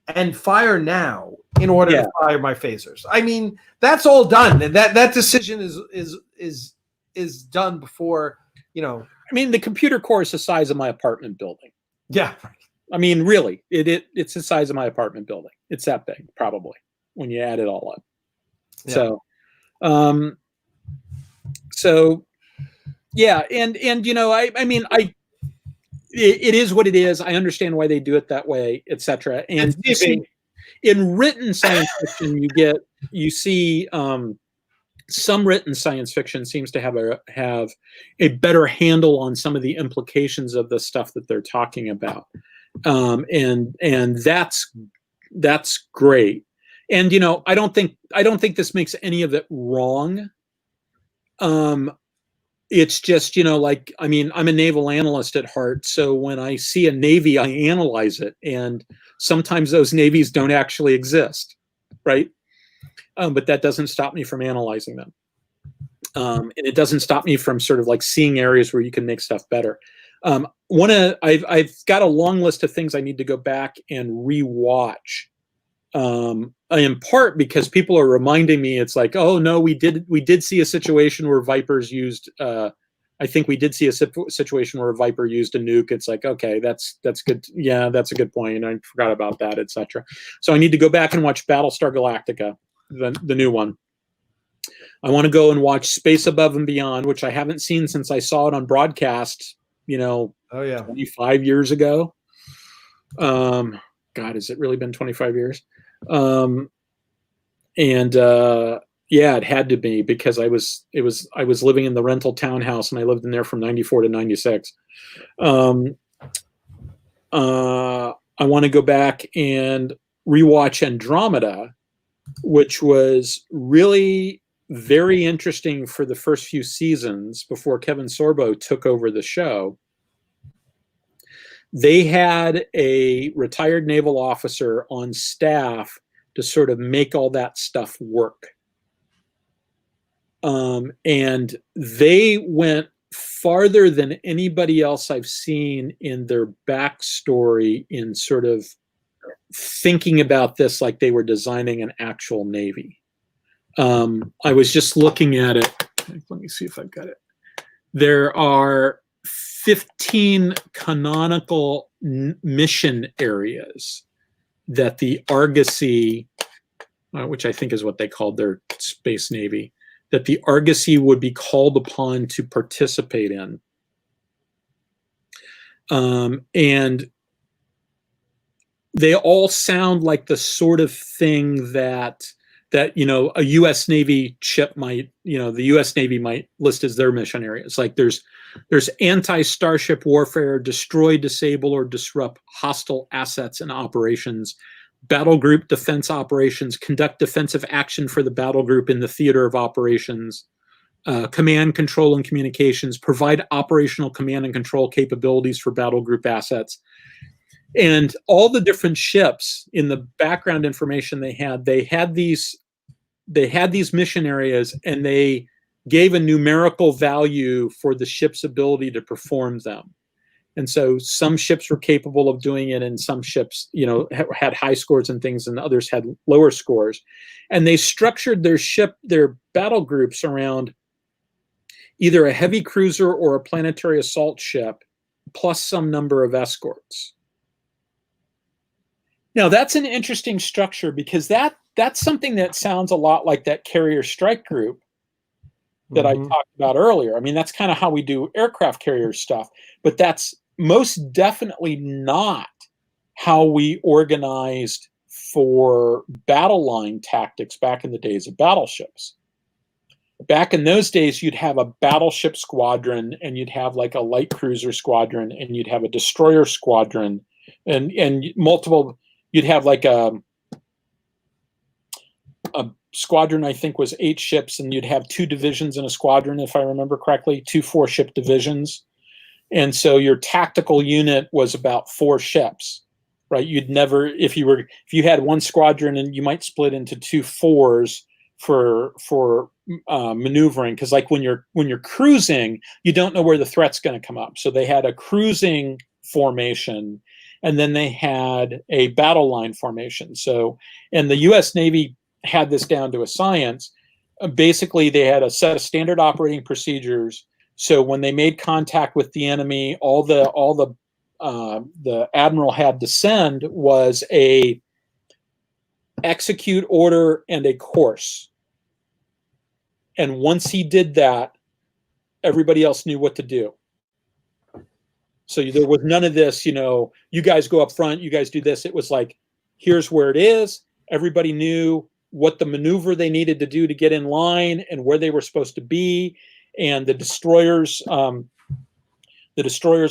and fire now in order to fire my phasers. I mean, that's all done. And that decision is done before, I mean, the computer core is the size of my apartment building. Yeah. I mean, really, it's the size of my apartment building. It's that big, probably, when you add it all up. Yeah. So, yeah, and I mean, it is what it is. I understand why they do it that way, etc. And you see, in written science fiction, you see some written science fiction seems to have a better handle on some of the implications of the stuff that they're talking about, and that's great. And I don't think this makes any of it wrong. It's just like, I mean, I'm a naval analyst at heart, so when I see a navy, I analyze it, and sometimes those navies don't actually exist, right? But that doesn't stop me from analyzing them. And it doesn't stop me from sort of like seeing areas where you can make stuff better. I've got a long list of things I need to go back and rewatch. In part because people are reminding me, it's like, oh no, we did see a situation where Vipers used, I think we did see a situation where a Viper used a nuke. It's like, okay, that's good. Yeah, that's a good point. I forgot about that, etc. So I need to go back and watch Battlestar Galactica, the new one. I want to go and watch Space Above and Beyond, which I haven't seen since I saw it on broadcast, Oh yeah, 25 years ago. God, has it really been 25 years? Yeah, it had to be, because I was living in the rental townhouse, and I lived in there from 94 to 96. I want to go back and rewatch Andromeda, which was really very interesting for the first few seasons before Kevin Sorbo took over the show. They had a retired naval officer on staff to sort of make all that stuff work. And they went farther than anybody else I've seen in their backstory in sort of thinking about this like they were designing an actual navy. I was just looking at it. Let me see if I've got it. There are 15 canonical mission areas that the Argosy, which I think is what they called their space navy, that the Argosy would be called upon to participate in. And they all sound like the sort of thing that a U.S. Navy ship might, the U.S. Navy might list as their mission areas. Like there's anti-starship warfare, destroy, disable, or disrupt hostile assets and operations, battle group defense operations, conduct defensive action for the battle group in the theater of operations, command, control, and communications, provide operational command and control capabilities for battle group assets. And all the different ships, in the background information they had these mission areas, and they gave a numerical value for the ship's ability to perform them. And so some ships were capable of doing it, and some ships, had high scores and things, and others had lower scores. And they structured their battle groups around either a heavy cruiser or a planetary assault ship, plus some number of escorts. Now, that's an interesting structure, because that's something that sounds a lot like that carrier strike group that I talked about earlier. I mean, that's kind of how we do aircraft carrier stuff, but that's most definitely not how we organized for battle line tactics back in the days of battleships. Back in those days, you'd have a battleship squadron, and you'd have like a light cruiser squadron, and you'd have a destroyer squadron, and multiple. You'd have like a squadron, I think, was 8 ships, and you'd have 2 divisions in a squadron, if I remember correctly, 2 4-ship divisions. And so your tactical unit was about 4 ships, right? You'd never, if you had one squadron, and you might split into 2 4s for maneuvering, because like when you're cruising, you don't know where the threat's going to come up. So they had a cruising formation, and then they had a battle line formation. So, and the U.S. Navy had this down to a science. Basically, they had a set of standard operating procedures. So when they made contact with the enemy, all the admiral had to send was a execute order and a course. And once he did that, everybody else knew what to do. So there was none of this, you guys go up front, you guys do this. It was like, here's where it is. Everybody knew what the maneuver they needed to do to get in line and where they were supposed to be, and the destroyers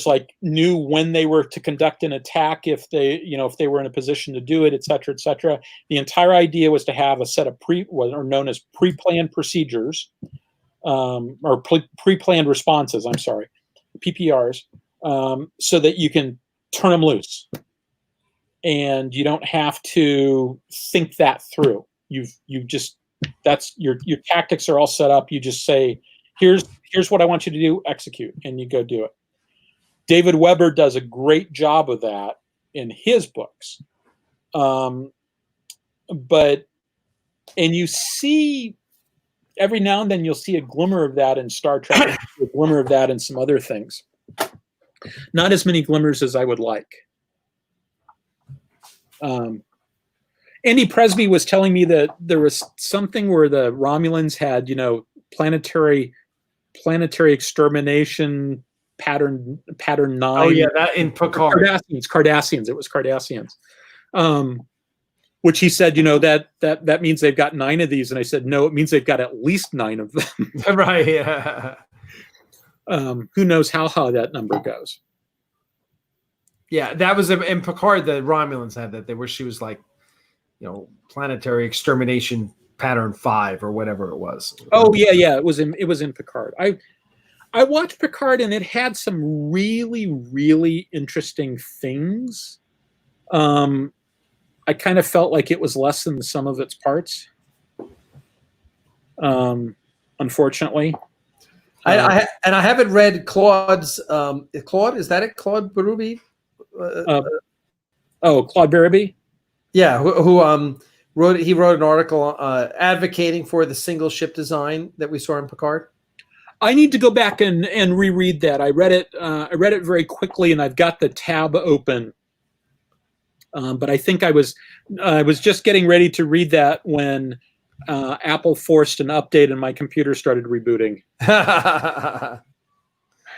like knew when they were to conduct an attack if they were in a position to do it, et cetera, et cetera. The entire idea was to have a set of what are known as pre-planned procedures, or pre-planned responses. I'm sorry, PPRs, so that you can turn them loose, and you don't have to think that through. That's your tactics are all set up. You just say, here's what I want you to do, execute, and you go do it. David Weber does a great job of that in his books. And you see, every now and then you'll see a glimmer of that in Star Trek, a glimmer of that in some other things. Not as many glimmers as I would like. Andy Presby was telling me that there was something where the Romulans had, planetary extermination pattern 9. Oh yeah, that in Picard. Cardassians. It was Cardassians. Which he said, that means they've got 9 of these, and I said, no, it means they've got at least 9 of them. Right. Yeah. Who knows how high that number goes? Yeah, that was in Picard. The Romulans had that. She was like, planetary extermination pattern 5 or whatever it was. Oh yeah. It was in Picard. I watched Picard, and it had some really, really interesting things. I kind of felt like it was less than the sum of its parts. Unfortunately. I haven't read Claude's. Claude, is that it? Claude Berube? Claude Berube? Yeah, who wrote an article advocating for the single ship design that we saw in Picard. I need to go back and reread that. I read it very quickly, and I've got the tab open. But I think I was just getting ready to read that when Apple forced an update and my computer started rebooting.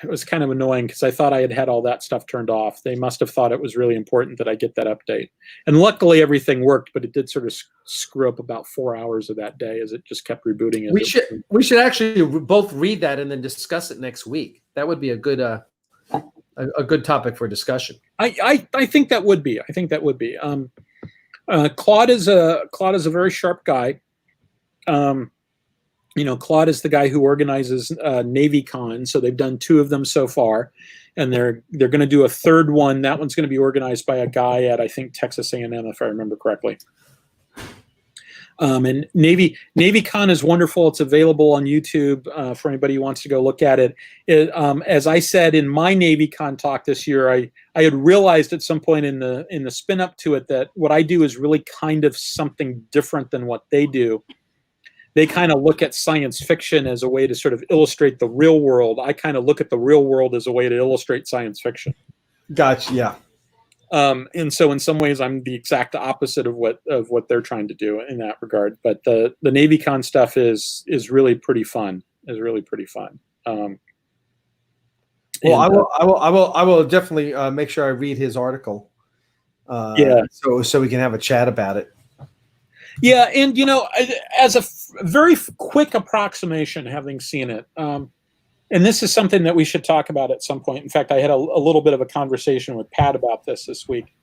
It was kind of annoying because I thought I had all that stuff turned off. They must have thought it was really important that I get that update. And luckily everything worked, but it did sort of screw up about 4 hours of that day as it just kept rebooting. We should actually both read that and then discuss it next week. That would be a good topic for discussion. I think that would be. Claude is a very sharp guy. Claude is the guy who organizes NavyCon, so they've done 2 of them so far, and they're going to do a 3rd one. That one's going to be organized by a guy at, I think, Texas A&M, if I remember correctly. And NavyCon is wonderful. It's available on YouTube for anybody who wants to go look at it. As I said in my NavyCon talk this year, I had realized at some point in the spin up to it that what I do is really kind of something different than what they do. They kind of look at science fiction as a way to sort of illustrate the real world. I kind of look at the real world as a way to illustrate science fiction. Gotcha. Yeah. And so in some ways I'm the exact opposite of what they're trying to do in that regard. But the NavyCon stuff is really pretty fun. Well, I will definitely make sure I read his article. So we can have a chat about it. Yeah, and as a very quick approximation, having seen it, and this is something that we should talk about at some point. In fact, I had a little bit of a conversation with Pat about this week.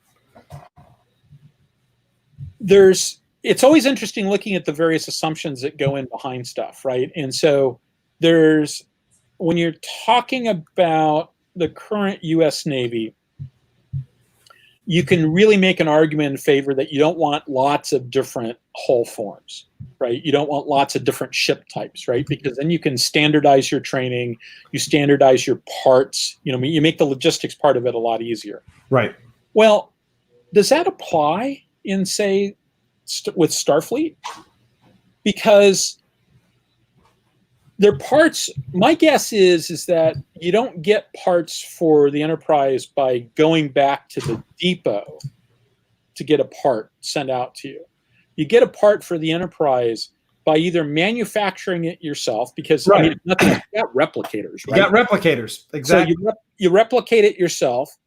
It's always interesting looking at the various assumptions that go in behind stuff, right? And so when you're talking about the current U.S. Navy, you can really make an argument in favor that you don't want lots of different hull forms, right? You don't want lots of different ship types, right? Because then you can standardize your training, you standardize your parts, you make the logistics part of it a lot easier. Right. Well, does that apply in, say, with Starfleet? Because their parts, my guess is that you don't get parts for the Enterprise by going back to the depot to get a part sent out to you. You get a part for the Enterprise by either manufacturing it yourself, because right. you got replicators, right? You got replicators, exactly. So you replicate it yourself,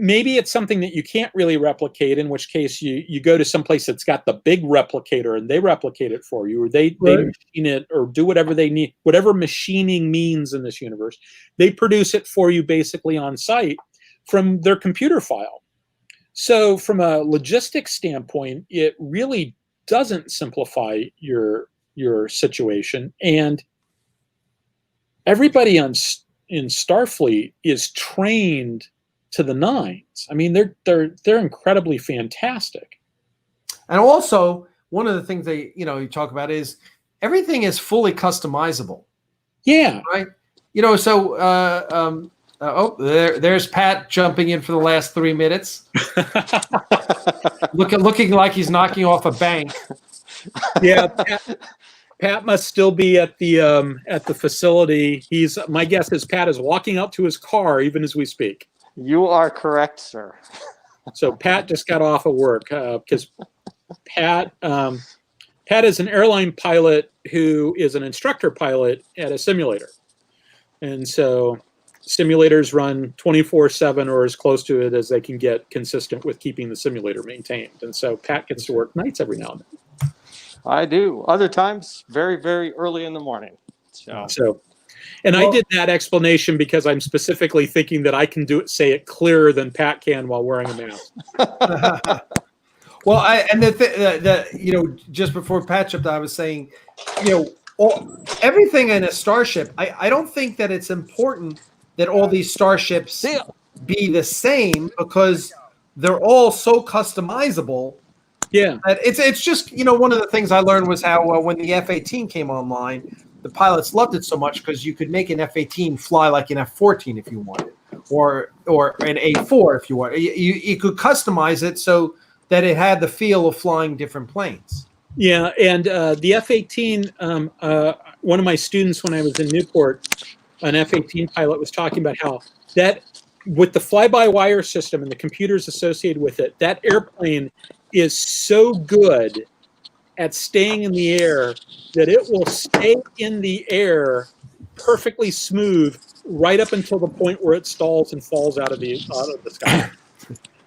Maybe it's something that you can't really replicate, in which case you go to some place that's got the big replicator and they replicate it for you, or they machine it or do whatever they need, whatever machining means in this universe. They produce it for you basically on site from their computer file. So from a logistics standpoint, it really doesn't simplify your situation. And everybody in Starfleet is trained to the nines. I mean, they're incredibly fantastic. And also, one of the things you talk about is everything is fully customizable. Yeah. Right. So there's Pat jumping in for the last 3 minutes, looking like he's knocking off a bank. Yeah. Pat must still be at the facility. My guess is Pat is walking out to his car even as we speak. You are correct, sir. So Pat just got off of work because Pat is an airline pilot who is an instructor pilot at a simulator. And so simulators run 24/7 or as close to it as they can get, consistent with keeping the simulator maintained. And so Pat gets to work nights every now and then. I do. Other times, very, very early in the morning. I did that explanation because I'm specifically thinking that I can say it clearer than Pat can while wearing a mask. Well, just before Pat jumped, I was saying, everything in a starship. I don't think that it's important that all these starships be the same because they're all so customizable. Yeah, it's just one of the things I learned was how when the F-18 came online, the pilots loved it so much because you could make an F-18 fly like an F-14 if you wanted, or an A-4 if you want. You could customize it so that it had the feel of flying different planes. Yeah, and the F-18, one of my students when I was in Newport, an F-18 pilot, was talking about how that with the fly-by-wire system and the computers associated with it, that airplane is so good at staying in the air that it will stay in the air perfectly smooth right up until the point where it stalls and falls out of the sky.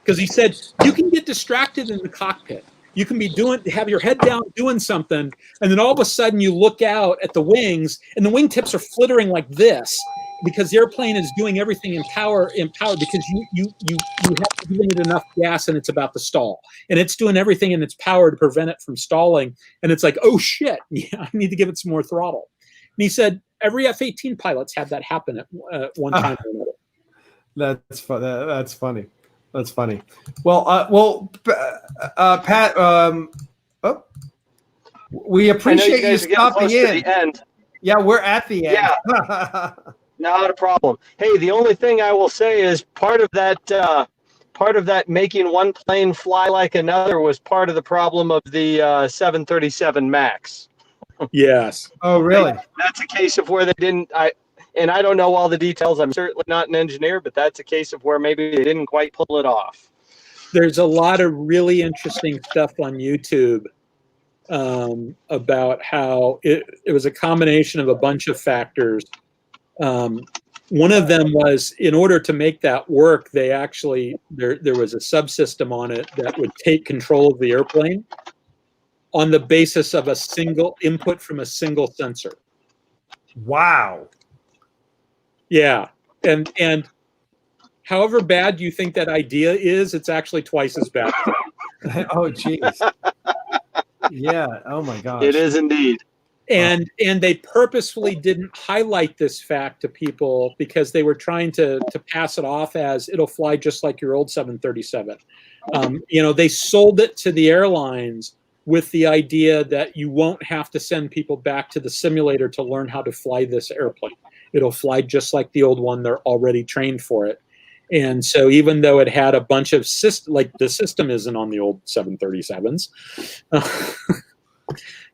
Because he said you can get distracted in the cockpit. You can have your head down doing something, and then all of a sudden you look out at the wings, and the wingtips are flittering like this because the airplane is doing everything in power because you have given it enough gas and it's about to stall, and it's doing everything in its power to prevent it from stalling. And it's like, oh shit, yeah, I need to give it some more throttle. And he said every F-18 pilot's had that happen at one time or another. That's funny. That's funny. Well, Pat, we appreciate you stopping in. The end. Yeah, we're at the end. Yeah. Not a problem. Hey, the only thing I will say is part of that making one plane fly like another was part of the problem of the 737 MAX. Yes. Oh, really? That's a case of where they didn't. I don't know all the details. I'm certainly not an engineer, but that's a case of where maybe they didn't quite pull it off. There's a lot of really interesting stuff on YouTube about how it was a combination of a bunch of factors. One of them was, in order to make that work, they actually there was a subsystem on it that would take control of the airplane on the basis of a single input from a single sensor. Wow. Yeah, and however bad you think that idea is, it's actually twice as bad. Oh, geez. Yeah. Oh my gosh. It is indeed. And they purposefully didn't highlight this fact to people because they were trying to pass it off as it'll fly just like your old 737. They sold it to the airlines with the idea that you won't have to send people back to the simulator to learn how to fly this airplane. It'll fly just like the old one. They're already trained for it. And so even though it had a bunch of like the system isn't on the old 737s,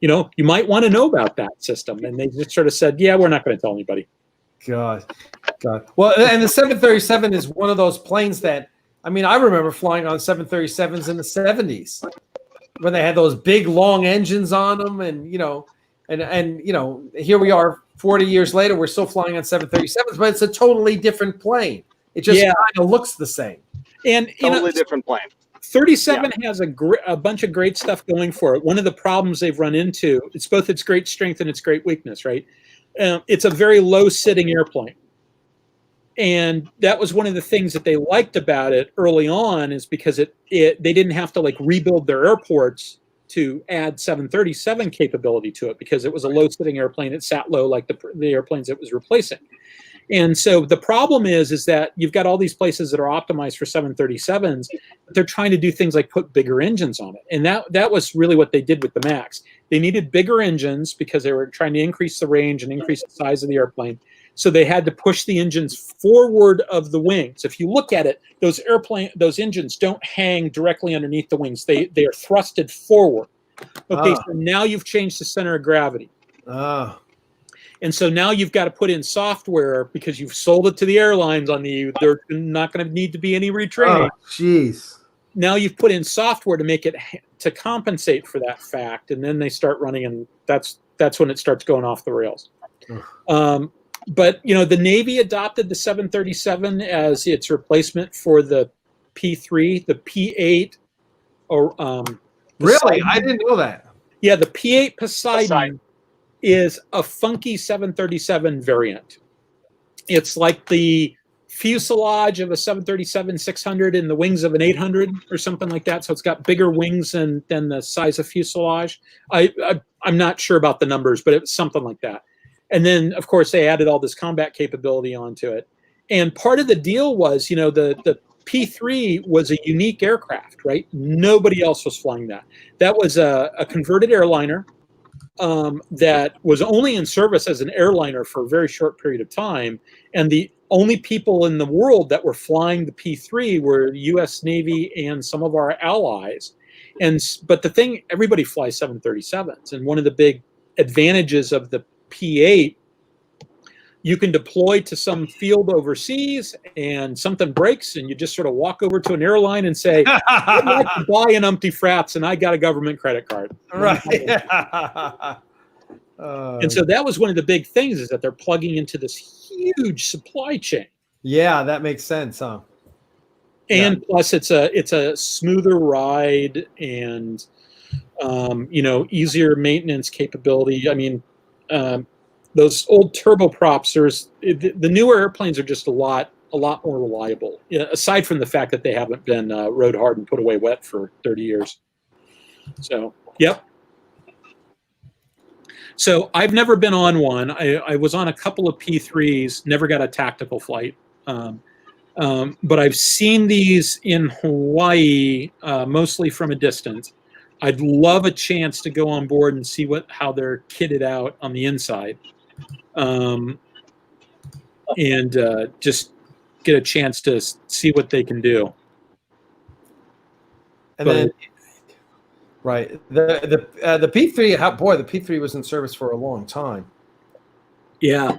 you might want to know about that system. And they just sort of said, yeah, we're not going to tell anybody. God. Well, and the 737 is one of those planes that, I remember flying on 737s in the 70s when they had those big long engines on them. And, here we are 40 years later, we're still flying on 737s, but it's a totally different plane. It just kind of looks the same. And totally different plane. 37 has a bunch of great stuff going for it. One of the problems they've run into, it's both its great strength and its great weakness, right? It's a very low-sitting airplane. And that was one of the things that they liked about it early on, is because they didn't have to like rebuild their airports to add 737 capability to it, because it was a low-sitting airplane. It sat low like the airplanes it was replacing. And so the problem is that you've got all these places that are optimized for 737s, but they're trying to do things like put bigger engines on it. And that was really what they did with the MAX. They needed bigger engines because they were trying to increase the range and increase the size of the airplane. So they had to push the engines forward of the wings. If you look at it, those engines don't hang directly underneath the wings. They are thrusted forward. Okay, so now you've changed the center of gravity. And so now you've got to put in software, because you've sold it to the airlines they're not going to need to be any retraining. Oh, jeez. Now you've put in software to make it to compensate for that fact, and then they start running, and that's when it starts going off the rails. But the Navy adopted the 737 as its replacement for the P3, the P8, or really, Poseidon. I didn't know that. Yeah, the P8 Poseidon is a funky 737 variant. It's like the fuselage of a 737-600 and the wings of an 800 or something like that. So it's got bigger wings than the size of fuselage. I'm not sure about the numbers, but it's something like that. And then, of course, they added all this combat capability onto it. And part of the deal was, the P3 was a unique aircraft, right? Nobody else was flying that. That was a converted airliner that was only in service as an airliner for a very short period of time. And the only people in the world that were flying the P3 were the U.S. Navy and some of our allies. But the thing, everybody flies 737s. And one of the big advantages of the P8, you can deploy to some field overseas and something breaks and you just sort of walk over to an airline and say, I'd like to buy an Umpty Frats and I got a government credit card. Right. And so that was one of the big things, is that they're plugging into this huge supply chain. Yeah, that makes sense, huh? And plus it's a smoother ride and, easier maintenance capability. I mean, those old turboprops, the newer airplanes are just a lot more reliable, aside from the fact that they haven't been rode hard and put away wet for 30 years. So, yep. So I've never been on one. I was on a couple of P3s, never got a tactical flight. But I've seen these in Hawaii, mostly from a distance. I'd love a chance to go on board and see how they're kitted out on the inside. And just get a chance to see what they can do. And then, right, the P3, the P3 was in service for a long time. Yeah,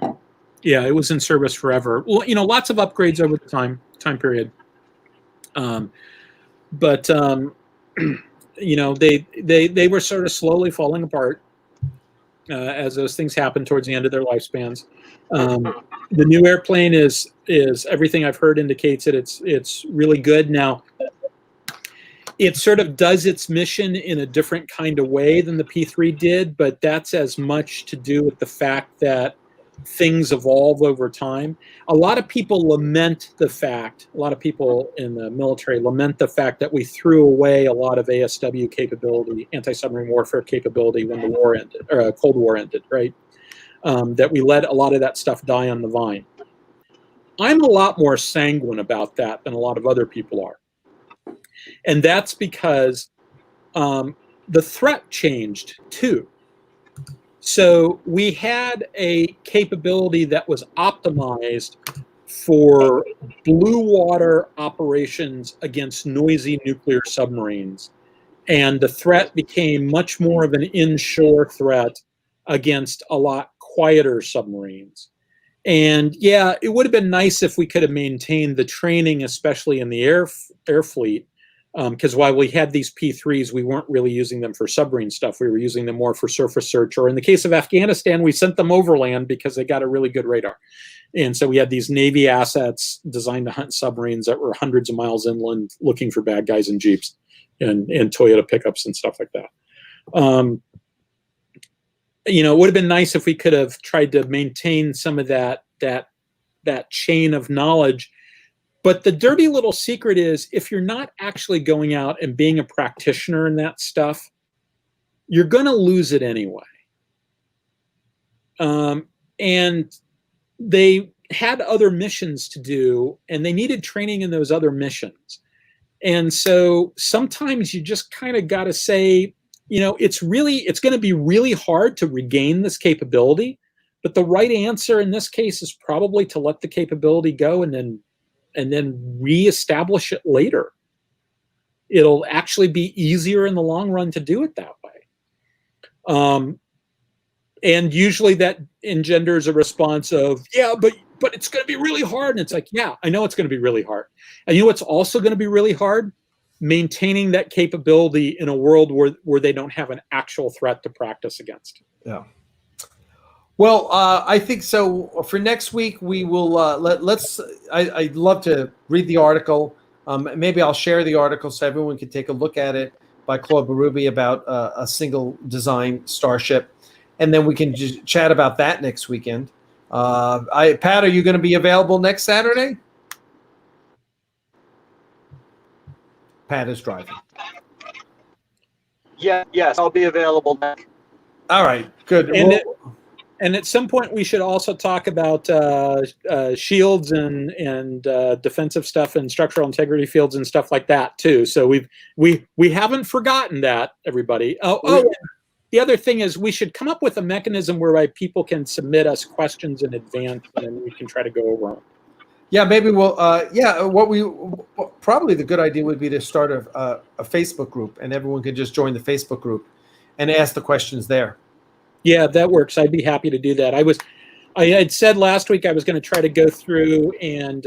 it was in service forever. Well, lots of upgrades over the time period. But they were sort of slowly falling apart. As those things happen towards the end of their lifespans. The new airplane is everything I've heard indicates that it's really good. Now, it sort of does its mission in a different kind of way than the P3 did, but that's as much to do with the fact that things evolve over time. A lot of people lament the fact, a lot of people in the military lament the fact that we threw away a lot of ASW capability, anti-submarine warfare capability, when the war ended, or Cold War ended, right? That we let a lot of that stuff die on the vine. I'm a lot more sanguine about that than a lot of other people are. And that's because the threat changed too. So we had a capability that was optimized for blue water operations against noisy nuclear submarines. And the threat became much more of an inshore threat against a lot quieter submarines. And yeah, it would have been nice if we could have maintained the training, especially in the air fleet. Because while we had these P3s, we weren't really using them for submarine stuff. We were using them more for surface search, or in the case of Afghanistan, we sent them overland because they got a really good radar. And so we had these Navy assets designed to hunt submarines that were hundreds of miles inland looking for bad guys in Jeeps and Toyota pickups and stuff like that. You know, it would have been nice if we could have tried to maintain some of that chain of knowledge. But the dirty little secret is, if you're not actually going out and being a practitioner in that stuff, you're going to lose it anyway. And they had other missions to do, and they needed training in those other missions. And so sometimes you just kind of got to say, you know, it's going to be really hard to regain this capability, but the right answer in this case is probably to let the capability go and then reestablish it later. It'll actually be easier in the long run to do it that way. And usually that engenders a response of, yeah, but it's going to be really hard. And it's like, yeah, I know it's going to be really hard. And you know what's also going to be really hard? Maintaining that capability in a world where they don't have an actual threat to practice against. Yeah. Well, I think so. For next week, we will I'd love to read the article. Maybe I'll share the article so everyone can take a look at it by Claude Berube about a single design starship. And then we can just chat about that next weekend. Pat, are you going to be available next Saturday? Pat is driving. Yes, I'll be available next. All right, good. And at some point, we should also talk about shields and defensive stuff and structural integrity fields and stuff like that too. So we haven't forgotten that, everybody. The other thing is, we should come up with a mechanism whereby people can submit us questions in advance, and then we can try to go over them. Yeah, maybe we'll. Probably the good idea would be to start a Facebook group, and everyone could just join the Facebook group and ask the questions there. Yeah, that works. I'd be happy to do that. I had said last week I was going to try to go through and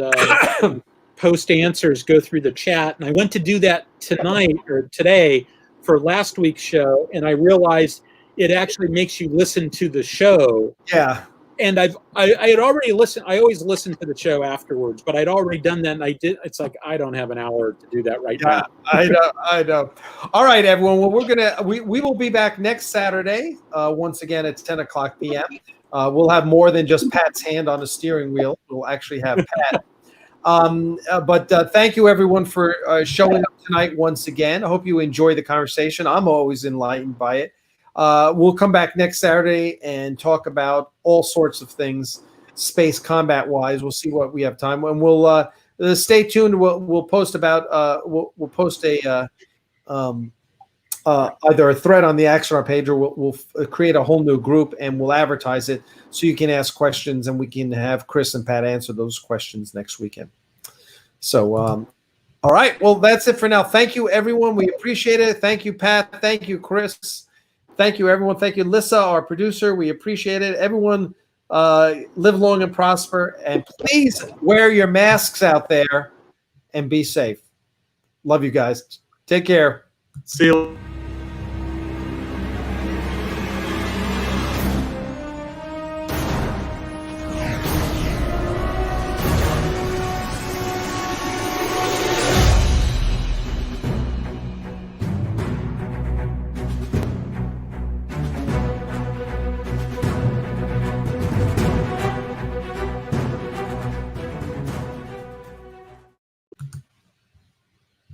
post answers, go through the chat, and I went to do that tonight or today for last week's show, and I realized it actually makes you listen to the show. Yeah. And I had already listened. I always listen to the show afterwards, but I'd already done that, and I did. It's like I don't have an hour to do that right now. I know. All right, everyone. Well, we will be back next Saturday. Once again, it's 10:00 p.m. We'll have more than just Pat's hand on the steering wheel. We'll actually have Pat. But thank you, everyone, for showing up tonight once again. I hope you enjoy the conversation. I'm always enlightened by it. We'll come back next Saturday and talk about all sorts of things, space combat wise. We'll see what we have time, and we'll stay tuned. We'll post about we'll post a either a thread on the Axanar page, or we'll create a whole new group and we'll advertise it so you can ask questions and we can have Chris and Pat answer those questions next weekend. So, all right. Well, that's it for now. Thank you, everyone. We appreciate it. Thank you, Pat. Thank you, Chris. Thank you, everyone. Thank you, Lissa, our producer. We appreciate it. Everyone, live long and prosper. And please wear your masks out there and be safe. Love you guys. Take care. See you.